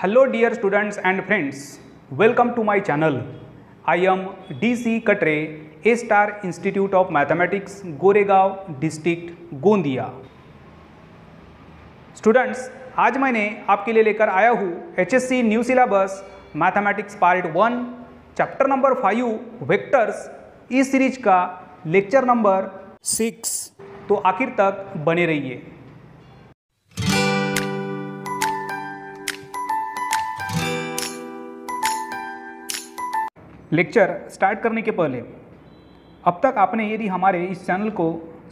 Hello dear students and friends, welcome to my channel. I am DC Katre, A Star Institute of Mathematics, Goregaon District, Gondia. Students, आज मैंने आपके लिए लेकर आया हूँ HSC new syllabus mathematics part 1 chapter number 5 vectors इस series का lecture number 6। तो आखिर तक बने रहिए। लेक्चर स्टार्ट करने के पहले अब तक आपने यदि हमारे इस चैनल को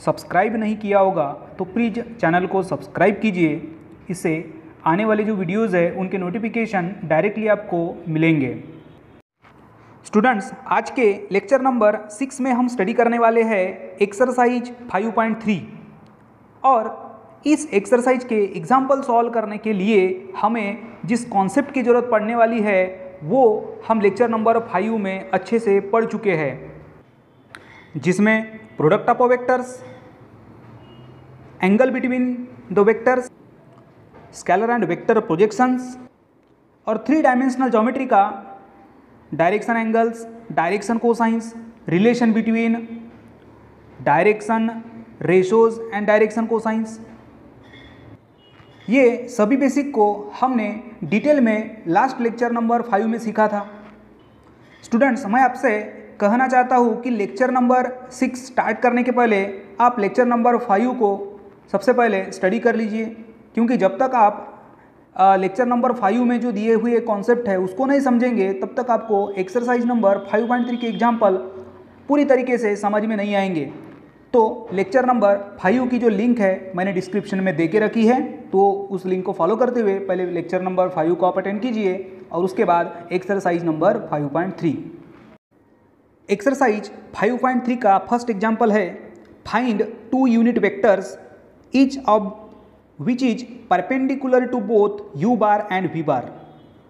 सब्सक्राइब नहीं किया होगा तो प्लीज़ चैनल को सब्सक्राइब कीजिए। इससे आने वाले जो वीडियोज़ है उनके नोटिफिकेशन डायरेक्टली आपको मिलेंगे। स्टूडेंट्स, आज के लेक्चर नंबर 6 में हम स्टडी करने वाले हैं एक्सरसाइज 5.3 और इस एक्सरसाइज के एग्जाम्पल सॉल्व करने के लिए हमें जिस कॉन्सेप्ट की ज़रूरत पड़ने वाली है वो हम लेक्चर नंबर 5 में अच्छे से पढ़ चुके हैं, जिसमें product of vectors, angle between the vectors, scalar and vector projections और 3 डायमेंशनल ज्योमेट्री का direction angles, direction cosines, relation between direction ratios and direction cosines, ये सभी बेसिक को हमने डिटेल में लास्ट लेक्चर नंबर 5 में सीखा था। स्टूडेंट्स, मैं आपसे कहना चाहता हूँ कि लेक्चर नंबर 6 स्टार्ट करने के पहले आप लेक्चर नंबर 5 को सबसे पहले स्टडी कर लीजिए, क्योंकि जब तक आप लेक्चर नंबर 5 में जो दिए हुए कॉन्सेप्ट है उसको नहीं समझेंगे तब तक आपको एक्सरसाइज नंबर 5.3 के एग्जाम्पल पूरी तरीके से समझ में नहीं आएंगे। तो लेक्चर नंबर 5 की जो लिंक है मैंने डिस्क्रिप्शन में दे के रखी है, तो उस लिंक को फॉलो करते हुए पहले लेक्चर नंबर 5 को आप अटेंड कीजिए और उसके बाद एक्सरसाइज नंबर 5.3। एक्सरसाइज 5.3 का फर्स्ट एग्जाम्पल है find 2 unit vectors each of which is perpendicular to both u bar and v bar,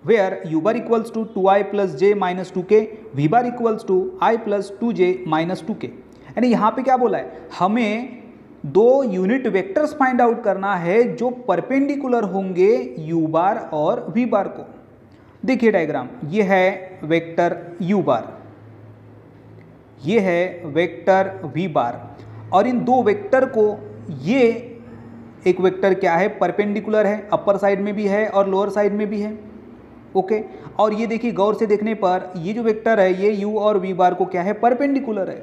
where u bar equals to 2i plus j minus 2k, v bar equals to i plus 2j minus 2k। यानी यहाँ पे क्या बोला है, हमें 2 unit vectors find out करना है जो परपेंडिकुलर होंगे u बार और v बार को। देखिए डायग्राम, ये है वेक्टर u बार, ये है वेक्टर v बार, और इन 2 वेक्टर को ये एक वेक्टर क्या है, परपेंडिकुलर है, अपर साइड में भी है और लोअर साइड में भी है। ओके, और ये देखिए गौर से देखने पर ये जो वेक्टर है ये u और v बार को क्या है, परपेंडिकुलर है।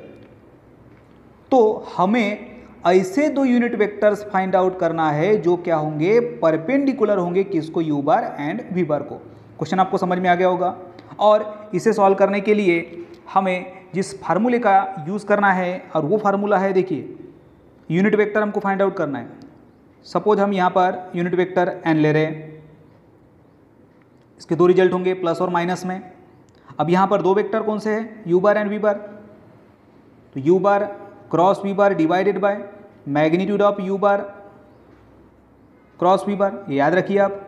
तो हमें ऐसे 2 यूनिट वेक्टर्स फाइंड आउट करना है जो क्या होंगे, परपेंडिकुलर होंगे, किसको, u बार एंड v बार को। क्वेश्चन आपको समझ में आ गया होगा। और इसे सॉल्व करने के लिए हमें जिस फार्मूले का यूज़ करना है और वो फार्मूला है, देखिए यूनिट वेक्टर हमको फाइंड आउट करना है। सपोज हम यहाँ पर यूनिट वेक्टर n ले रहे हैं, इसके 2 रिजल्ट होंगे प्लस और माइनस में। अब यहाँ पर 2 वेक्टर कौन से हैं, u बार एंड v बार। तो u bar cross v bar divided by magnitude of u bar cross v बार, ये याद रखिए आप।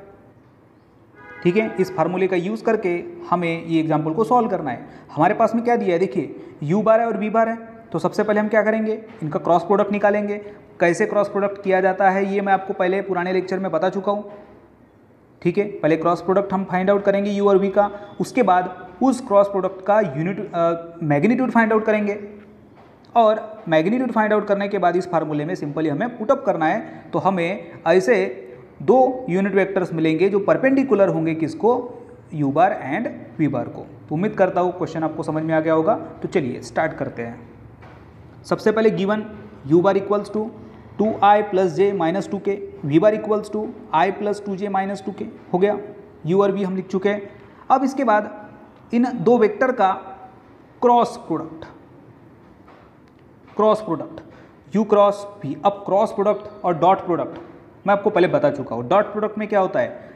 ठीक है, इस फार्मूले का यूज़ करके हमें ये एग्जाम्पल को सॉल्व करना है। हमारे पास में क्या दिया है, देखिए u बार है और v बार है, तो सबसे पहले हम क्या करेंगे, इनका क्रॉस प्रोडक्ट निकालेंगे। कैसे क्रॉस प्रोडक्ट किया जाता है ये मैं आपको पहले पुराने लेक्चर में बता चुका हूँ। ठीक है, पहले क्रॉस प्रोडक्ट हम फाइंड आउट करेंगे u और v का, उसके बाद उस क्रॉस प्रोडक्ट का यूनिट मैग्नीट्यूड फाइंड आउट करेंगे, और मैग्नीट्यूड फाइंड आउट करने के बाद इस फार्मूले में सिंपली हमें पुटअप करना है। तो हमें ऐसे 2 यूनिट वेक्टर्स मिलेंगे जो परपेंडिकुलर होंगे, किसको, u बार एंड v बार को। तो उम्मीद करता हूँ क्वेश्चन आपको समझ में आ गया होगा। तो चलिए स्टार्ट करते हैं। सबसे पहले given u bar equals to 2i plus j minus 2k, v bar equals to i plus 2j minus 2k हो गया। u और v हम लिख चुके हैं। अब इसके बाद इन 2 वेक्टर का cross product, u cross v। अब क्रॉस प्रोडक्ट और डॉट प्रोडक्ट मैं आपको पहले बता चुका हूँ। डॉट प्रोडक्ट में क्या होता है,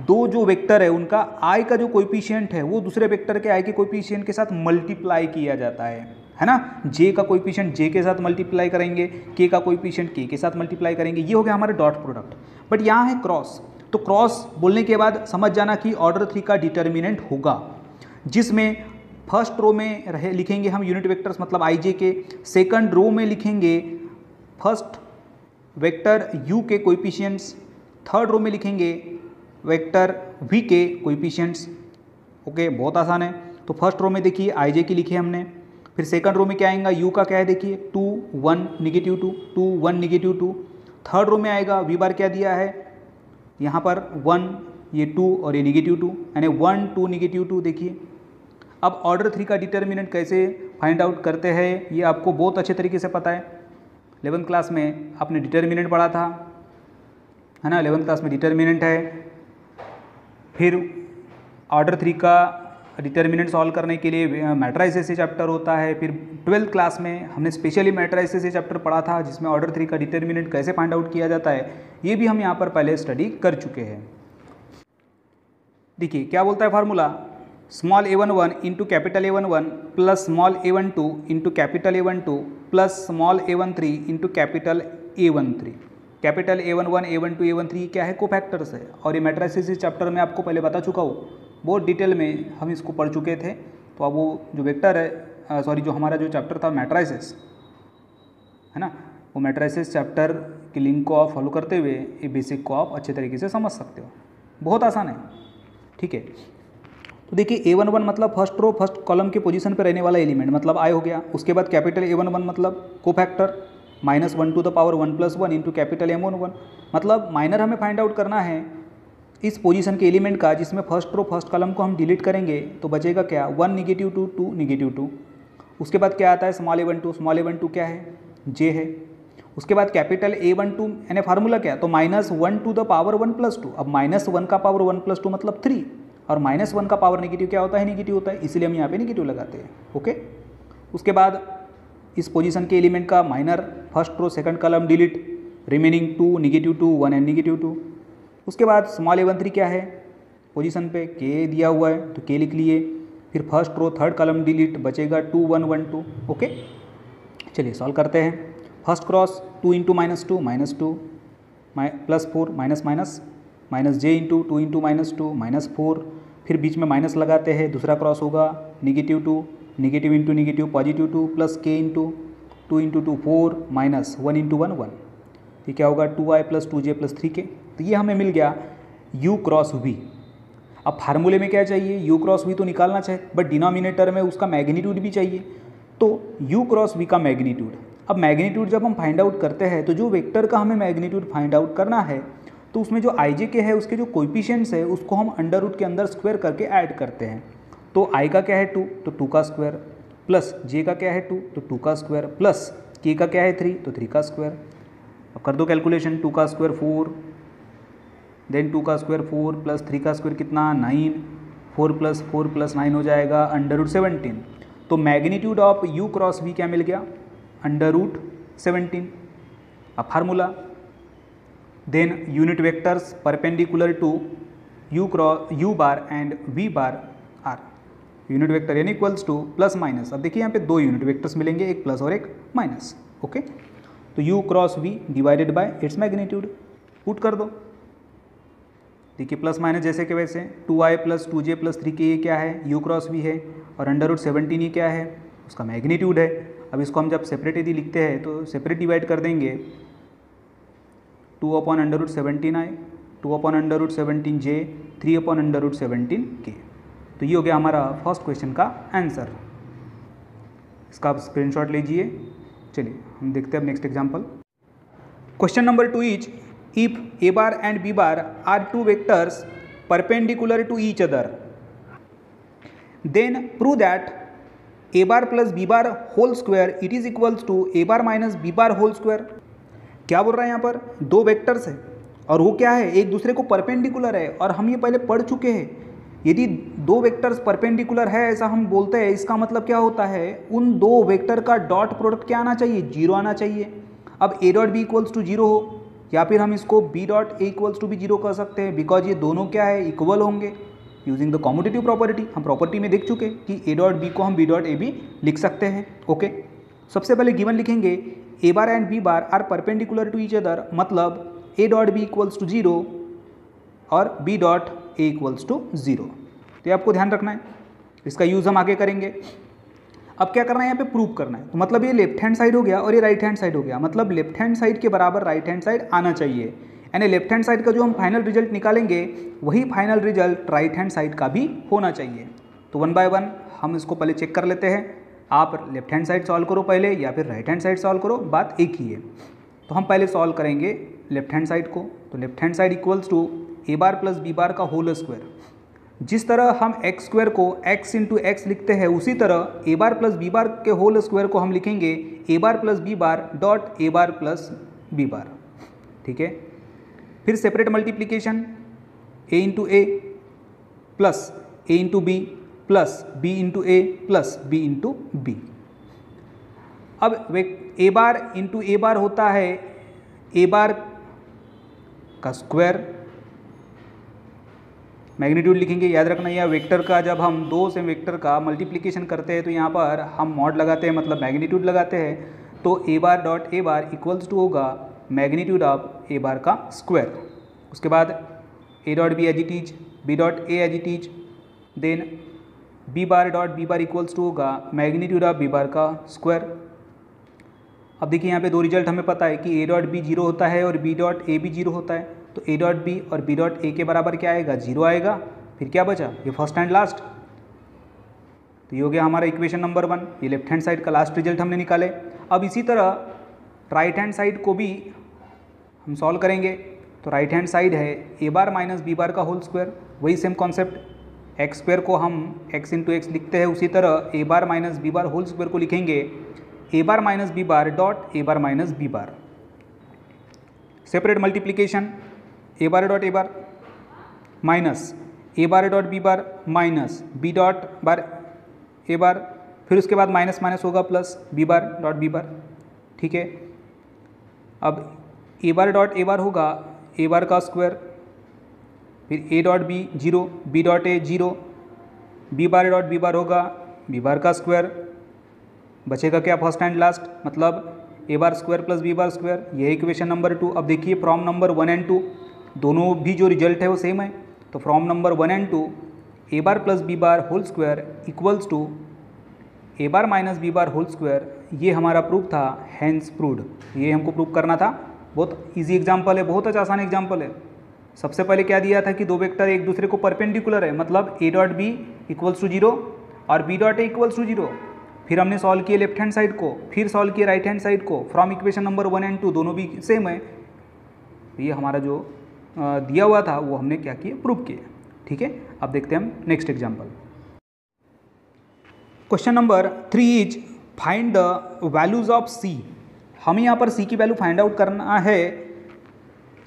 2 जो वेक्टर है उनका i का जो कोएफिशिएंट है वो दूसरे वेक्टर के i के कोएफिशिएंट के साथ मल्टीप्लाई किया जाता है ना। j का कोएफिशिएंट j के साथ मल्टीप्लाई करेंगे, k का कोएफिशिएंट k के साथ मल्टीप्लाई करेंगे, ये हो गया हमारा डॉट प्रोडक्ट। बट यहाँ है क्रॉस, तो क्रॉस बोलने के बाद समझ जाना कि ऑर्डर 3 का डिटर्मिनेंट होगा, जिसमें फर्स्ट रो में लिखेंगे हम यूनिट वेक्टर्स मतलब i j के, सेकंड रो में लिखेंगे फर्स्ट वेक्टर u के कोएफिशिएंट्स, थर्ड रो में लिखेंगे वेक्टर v के कोएफिशिएंट्स। ओके, बहुत आसान है। तो फर्स्ट रो में देखिए ij की लिखी है हमने, फिर सेकंड रो में क्या आएगा, u का क्या है देखिए 2 1 नेगेटिव 2 2 1 नेगेटिव 2। थर्ड रो में आएगा v बार क्या दिया है यहाँ पर 1, ये 2 और ये नेगेटिव 2, यानी 1 2 नेगेटिव 2। देखिए अब ऑर्डर 3 का डिटर्मिनेंट कैसे फाइंड आउट करते हैं ये आपको बहुत अच्छे तरीके से पता है। 11th क्लास में आपने डिटर्मिनेंट पढ़ा था, है ना। 11th क्लास में डिटर्मिनेंट है, फिर ऑर्डर 3 का डिटर्मिनेंट सॉल्व करने के लिए मैट्राइसेस से चैप्टर होता है। फिर 12th क्लास में हमने स्पेशली मैट्राइसेस से चैप्टर पढ़ा था जिसमें ऑर्डर 3 का डिटर्मिनेंट कैसे फाइंड आउट किया जाता है, ये भी हम यहाँ पर पहले स्टडी कर चुके हैं। देखिए क्या बोलता है formula, small a11 into capital A11 plus small a12 into capital A12 plus small a13 into capital A13। Capital A11 A12 A13 क्या है, कोफैक्टर्स है। और ये मैट्राइसेस चैप्टर में आपको पहले बता चुका हूँ, बहुत डिटेल में हम इसको पढ़ चुके थे। तो अब वो जो वेक्टर है जो हमारा जो चैप्टर था मैट्राइसेस, है ना, वो मैट्राइसेस चैप्टर की लिंक को आप फॉलो करते हुए ये बेसिक को आप अच्छे तरीके से समझ सकते हो, बहुत आसान है। ठीक है, तो देखिए A11 मतलब फर्स्ट रो फर्स्ट कॉलम के पोजीशन पे रहने वाला एलिमेंट, मतलब I हो गया। उसके बाद कैपिटल A11 मतलब cofactor -1 to the power 1 + 1 into capital M11, मतलब माइनर हमें फाइंड आउट करना है इस पोजीशन के एलिमेंट का जिसमें फर्स्ट रो फर्स्ट कॉलम को हम डिलीट करेंगे तो बचेगा क्या, 1 नेगेटिव 2 2 नेगेटिव 2। उसके बाद क्या आता है स्मॉल a12 क्या है, J है। उसके बाद कैपिटल A12 यानी फार्मूला क्या, तो -1 टू द पावर 1 + 2। अब -1 का पावर 1 + 2 मतलब 3, और -1 का पावर नेगेटिव क्या होता है, नेगेटिव होता है, इसलिए हम यहाँ पे नेगेटिव लगाते हैं। ओके, उसके बाद इस पोजीशन के एलिमेंट का minor first row second column delete, remaining 2 negative 2 1 and negative 2। उसके बाद स्मॉल a13 क्या है, पोजीशन पे k दिया हुआ है तो k लिख लिए, फिर first row third column delete, बचेगा 2 1 1 2। ओके, चलिए सॉल्व करते हैं। First cross 2 into -2 -2 +4 minus j into 2 into -2 -4, फिर बीच में माइनस लगाते हैं, दूसरा क्रॉस होगा -2 negative into negative positive 2 plus k into 2 into 2 4 minus 1 into 1 1, ये क्या होगा 2i + 2j + 3k। तो ये हमें मिल गया u क्रॉस v। अब फार्मूले में क्या चाहिए, u क्रॉस v तो निकालना चाहिए, बट डिनोमिनेटर में उसका मैग्नीट्यूड भी चाहिए। तो u क्रॉस v का मैग्नीट्यूड, अब मैग्नीट्यूड जब हम फाइंड आउट करते हैं तो जो वेक्टर का हमें मैग्नीट्यूड फाइंड आउट करना है तो उसमें जो i j के है उसके जो कोएफिशिएंट्स है उसको हम अंडर रूट के अंदर स्क्वायर करके ऐड करते हैं। तो i का क्या है 2 तो 2 का स्क्वायर, प्लस j का क्या है 2 तो 2 का स्क्वायर, प्लस k का क्या है 3 तो 3 का स्क्वायर। अब कर दो कैलकुलेशन, 2 का स्क्वायर 4, देन 2 का स्क्वायर 4 प्लस 3 का स्क्वायर कितना 9, 4 + 9 हो जाएगा √17। तो magnitude of u cross v क्या मिल गया, √17। अब formula, then unit vectors perpendicular to u bar and v bar are, unit vector n equals to plus minus. अब देखिए यहाँ पे दो यूनिट वेक्टर्स मिलेंगे, एक प्लस और एक माइनस। ओके, तो u cross v divided by its magnitude, put कर दो। देखिए प्लस माइनस जैसे कि वैसे, 2i + 2j + 3k ये क्या है, u क्रॉस v है, और √17 ये क्या है, उसका मैग्नीट्यूड है। अब इसको हम जब सेपरेट यदि लिखते हैं तो सेपरेट डिवाइड कर देंगे, 2/√17i, 2/√17j, 3/√17k। तो ये हो गया हमारा फर्स्ट क्वेश्चन का आंसर। इसका आप स्क्रीनशॉट लीजिए। चलिए हम देखते हैं अब next example. Question number 2 is if a bar and b bar are two vectors perpendicular to each other then prove that a bar plus b bar whole square it is equals to a bar minus b bar whole square. क्या बोल रहा है यहाँ पर, दो vectors है और वो क्या है, एक दूसरे को परपेंडिकुलर है, और हम ये पहले पढ़ चुके हैं। यदि दो वेक्टर्स परपेंडिकुलर है ऐसा हम बोलते हैं, इसका मतलब क्या होता है, उन दो वेक्टर का डॉट प्रोडक्ट क्या आना चाहिए, 0 आना चाहिए। अब a dot B equals to 0 हो, या फिर हम इसको b dot a equals to भी 0 कर सकते हैं, बिकॉज ये दोनों क्या है, इक्वल होंगे यूजिंग द कॉम्यूटेटिव प्रॉपर्टी। हम प्रॉपर्टी में देख चुके कि a डॉट बी को हम b डॉट ए भी लिख सकते हैं। ओके, सबसे पहले गिवन लिखेंगे a bar and b bar are perpendicular to each other, मतलब a dot B equals to 0 और b dot a equals to 0। तो ये आपको ध्यान रखना है, इसका यूज़ हम आगे करेंगे। अब क्या करना है, यहाँ पे प्रूव करना है। तो मतलब ये लेफ्ट हैंड साइड हो गया और ये राइट हैंड साइड हो गया, मतलब लेफ्ट हैंड साइड के बराबर राइट हैंड साइड आना चाहिए। यानी लेफ्ट हैंड साइड का जो हम फाइनल रिजल्ट निकालेंगे वही final result right hand side का भी होना चाहिए। तो 1 बाय 1 हम इसको पहले चेक कर लेते हैं। आप लेफ्ट हैंड साइड सॉल्व करो पहले या फिर राइट हैंड साइड सॉल्व करो, बात एक ही है। तो हम पहले सॉल्व करेंगे लेफ्ट हैंड साइड को। तो left hand side equals to A bar plus B bar का होल स्क्वायर। जिस तरह हम एक्स स्क्वायर को x इंटू एक्स लिखते हैं उसी तरह A bar plus B bar के होल स्क्वायर को हम लिखेंगे A bar plus B bar dot A bar plus B bar. ठीक है, फिर separate multiplication A into A plus A into B plus B into A plus B into B. अब A bar into ए बार होता है A bar का square, magnitude लिखेंगे। याद रखना यह वेक्टर का जब हम दो से वेक्टर का मल्टीप्लिकेशन करते हैं तो यहाँ पर हम मॉड लगाते हैं, मतलब मैग्नीट्यूड लगाते हैं। तो A bar dot A bar equals to होगा मैग्नीट्यूड ऑफ ए बार का स्क्वायर। उसके बाद A dot B as it is, B dot A as it is, then B bar dot B bar equals to होगा magnitude of B bar का square. अब देखिए यहाँ पे दो रिजल्ट हमें पता है कि ए डॉट बी जीरो होता है और बी डॉट ए भी जीरो होता है। तो ए डॉट बी और बी डॉट ए के बराबर क्या आएगा, जीरो आएगा। फिर क्या बचा, ये फर्स्ट एंड लास्ट। तो ये हो गया हमारा इक्वेशन नंबर 1। ये लेफ्ट हैंड साइड का लास्ट रिजल्ट हमने निकाले। अब इसी तरह राइट हैंड साइड को भी हम सॉल्व करेंगे। तो राइट हैंड साइड है A bar minus B bar का होल स्क्वायर, वही सेम कॉन्सेप्ट। एक्स स्क्वायर को हम एक्स इंटू एक्स लिखते हैं उसी तरह A bar minus B bar whole square को लिखेंगे A bar minus B bar dot A bar minus B bar. Separate multiplication A bar dot A bar minus A bar dot B bar minus B dot bar A bar, फिर उसके बाद minus minus होगा plus B bar dot B bar. ठीक है, अब A bar dot A बार होगा A bar का square, फिर a dot b zero, b dot a zero, b bar dot B bar होगा बी बार का स्क्वायर। बचेगा क्या, फर्स्ट एंड लास्ट, मतलब A bar square plus B bar square. ये equation number 2। अब देखिए फ्रॉम नंबर 1 एंड 2 दोनों भी जो रिजल्ट है वो सेम है। तो from number 1 and 2 a bar plus B bar whole square equals to A bar minus B bar whole square. ये हमारा प्रूफ था, हैंस प्रूव्ड। ये हमको प्रूफ करना था। बहुत इजी एग्जाम्पल है, बहुत अच्छा आसान एग्जाम्पल है। सबसे पहले क्या दिया था कि दो वेक्टर एक दूसरे को परपेंडिकुलर है, मतलब a dot B equals to 0 और b dot a equals to 0। फिर हमने सॉल्व किए लेफ्ट हैंड साइड को, फिर सॉल्व किए राइट हैंड साइड को। फ्रॉम इक्वेशन नंबर 1 एंड 2 दोनों भी सेम है। ये हमारा जो दिया हुआ था वो हमने क्या किया, प्रूव किया। ठीक है, अब देखते हैं हम next example. Question number 3 is find the values of C. हमें यहाँ पर सी की वैल्यू फाइंड आउट करना है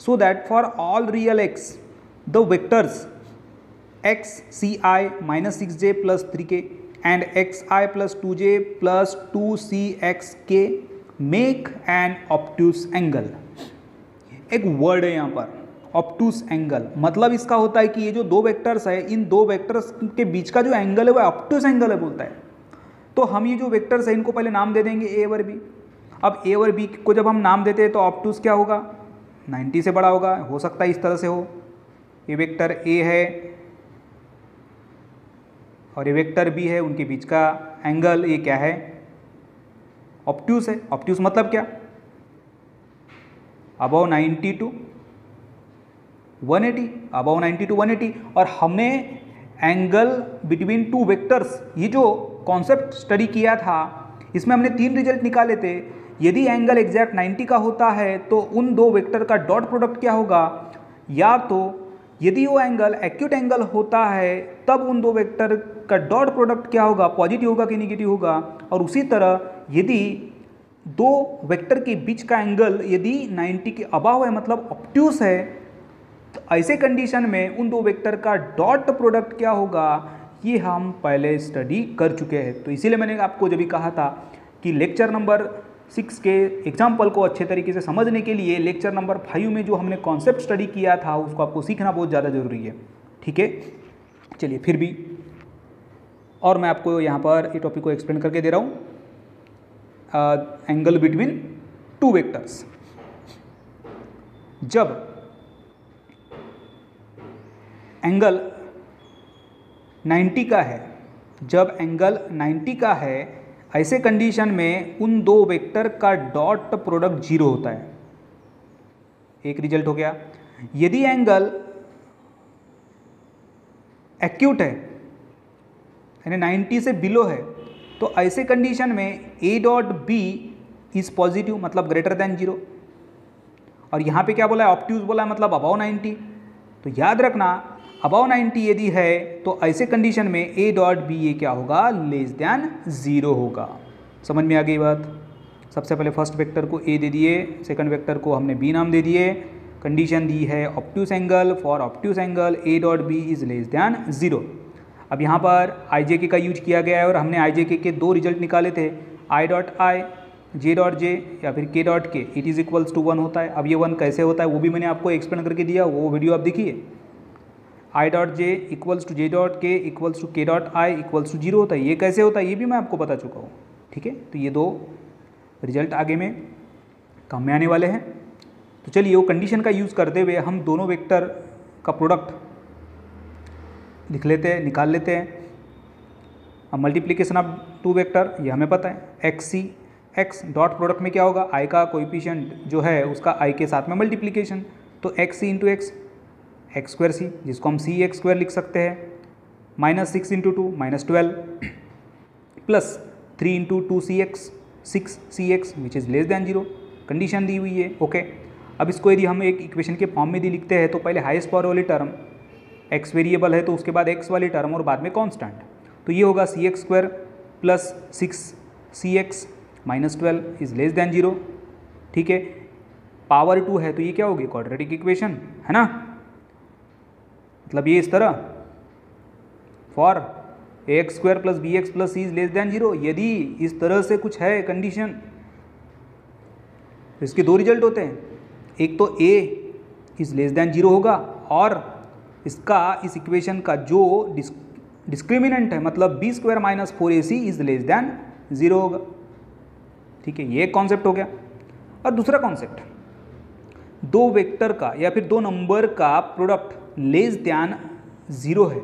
so that for all real x the vectors x c i minus 6j plus 3k and x i plus 2j plus 2cxk make an obtuse angle. एक word है यहाँ पर ऑब्ट्यूस एंगल, मतलब इसका होता है कि ये जो दो वेक्टर्स है इन दो वेक्टर्स के बीच का जो एंगल है वो ऑब्ट्यूस एंगल है बोलता है। तो हम ये जो वेक्टर्स है इनको पहले नाम दे देंगे ए और बी। अब ए और बी को जब हम नाम देते हैं तो ऑब्ट्यूस क्या होगा, 90 से बड़ा होगा। हो सकता है इस तरह से हो, ये वेक्टर ए है और ये वेक्टर बी है, उनके बीच का एंगल ये क्या है, ऑब्ट्यूस है। ऑब्ट्यूस मतलब क्या, अबव 90 टू 180, अबव 90 टू 180। और हमने एंगल बिटवीन टू वेक्टर्स ये जो कॉन्सेप्ट स्टडी किया था इसमें हमने 3 रिजल्ट निकाले थे। यदि एंगल एग्जैक्ट 90 का होता है तो उन दो वेक्टर का डॉट प्रोडक्ट क्या होगा, या तो यदि वो एंगल एक्यूट एंगल होता है तब उन दो वेक्टर का डॉट प्रोडक्ट क्या होगा, पॉजिटिव होगा कि नेगेटिव होगा। और उसी तरह यदि दो वेक्टर के बीच का एंगल यदि 90 के अबाव है मतलब ऑब्ट्यूस है, तो ऐसे कंडीशन में उन दो वेक्टर का डॉट प्रोडक्ट क्या होगा, ये हम पहले स्टडी कर चुके हैं। तो इसीलिए मैंने आपको जब भी कहा था कि लेक्चर नंबर 6 के एग्जाम्पल को अच्छे तरीके से समझने के लिए लेक्चर नंबर 5 में जो हमने कॉन्सेप्ट स्टडी किया था उसको आपको सीखना बहुत ज़्यादा ज़रूरी है। ठीक है, चलिए फिर भी और मैं आपको यहाँ पर ये टॉपिक को एक्सप्लेन करके दे रहा हूँ। एंगल बिटवीन टू वेक्टर्स, जब एंगल 90 का है, जब एंगल 90 का है ऐसे कंडीशन में उन दो वेक्टर का डॉट प्रोडक्ट 0 होता है। एक रिजल्ट हो गया। यदि एंगल एक्यूट है यानी 90 से बिलो है तो ऐसे कंडीशन में a dot b is positive मतलब ग्रेटर देन 0। और यहाँ पे क्या बोला है, ऑब्ट्यूज बोला है मतलब अबाव 90। तो याद रखना अबाव 90 यदि है तो ऐसे कंडीशन में ए डॉट बी ये क्या होगा, लेस देन 0 होगा। समझ में आ गई बात। सबसे पहले फर्स्ट वेक्टर को ए दे दिए, सेकंड वेक्टर को हमने बी नाम दे दिए, कंडीशन दी है obtuse angle, for obtuse angle a dot b is less than 0। अब यहाँ पर आई जे के का यूज किया गया है और हमने आई जे के दो रिजल्ट निकाले थे, I dot I, J dot J या फिर के डॉट के, इट इज़ इक्वल्स टू 1 होता है। अब ये 1 कैसे होता है वो भी मैंने आपको एक्सप्लेन करके दिया, वो वीडियो आप देखिए। I dot j equals to j dot k equals to k dot i equals to 0 होता है। ये कैसे होता है ये भी मैं आपको बता चुका हूँ, ठीक है। तो ये दो रिजल्ट आगे में काम में आने वाले हैं। तो चलिए वो कंडीशन का यूज़ करते हुए हम दोनों वेक्टर का प्रोडक्ट लिख लेते हैं, निकाल लेते हैं। अब मल्टीप्लिकेशन ऑफ टू वेक्टर ये हमें पता है, एक्स सी एक्स डॉट प्रोडक्ट में क्या होगा, आई का कोएफिशिएंट जो है उसका आई के साथ में मल्टीप्लिकेशन, तो X C into X, X square C जिसको हम सी एक्स स्क्वायर लिख सकते हैं, minus 6 into 2 minus 12 plus 3 into 2 C X 6 C X which is less than 0। Condition दी हुई है, ओके। अब इसको यदि हम एक इक्वेशन के फॉर्म में यदि लिखते हैं तो पहले हाईएस्ट पावर वाली टर्म एक्स वेरिएबल है तो उसके बाद एक्स वाली टर्म और बाद में कांस्टेंट, तो ये होगा C X square plus 6 C X minus 12 is less than 0, ठीक है। पावर 2 है तो ये क्या होगी, क्वाड्रेटिक इक्वेशन है ना, मतलब ये इस तरह for a x square plus b x plus c is less than 0। यदि इस तरह से कुछ है कंडीशन तो इसके दो रिजल्ट होते हैं, एक तो ए इज लेस दैन 0 होगा और इसका इस इक्वेशन का जो डिस्क्रिमिनेंट है मतलब b square minus 4ac is less than 0 होगा, ठीक है। ये एक कॉन्सेप्ट हो गया। और दूसरा कॉन्सेप्ट, दो वेक्टर का या फिर दो नंबर का प्रोडक्ट लेस दैन 0 है,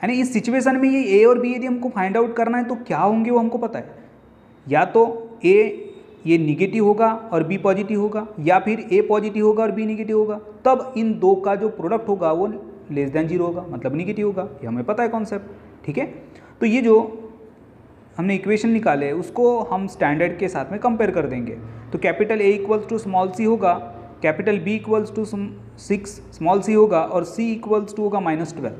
यानी इस सिचुएशन में ये ए और बी यदि हमको फाइंड आउट करना है तो क्या होंगे वो हमको पता है, या तो ए ये निगेटिव होगा और बी पॉजिटिव होगा, या फिर ए पॉजिटिव होगा और बी निगेटिव होगा, तब इन दो का जो प्रोडक्ट होगा वो लेस देन 0 होगा मतलब निगेटिव होगा। ये हमें पता है कॉन्सेप्ट, ठीक है। तो ये जो हमने इक्वेशन निकाले उसको हम स्टैंडर्ड के साथ में कंपेयर कर देंगे। तो capital A equals to small c होगा, capital B equals to 6 small c होगा और सी इक्वल्स टू होगा माइनस 12।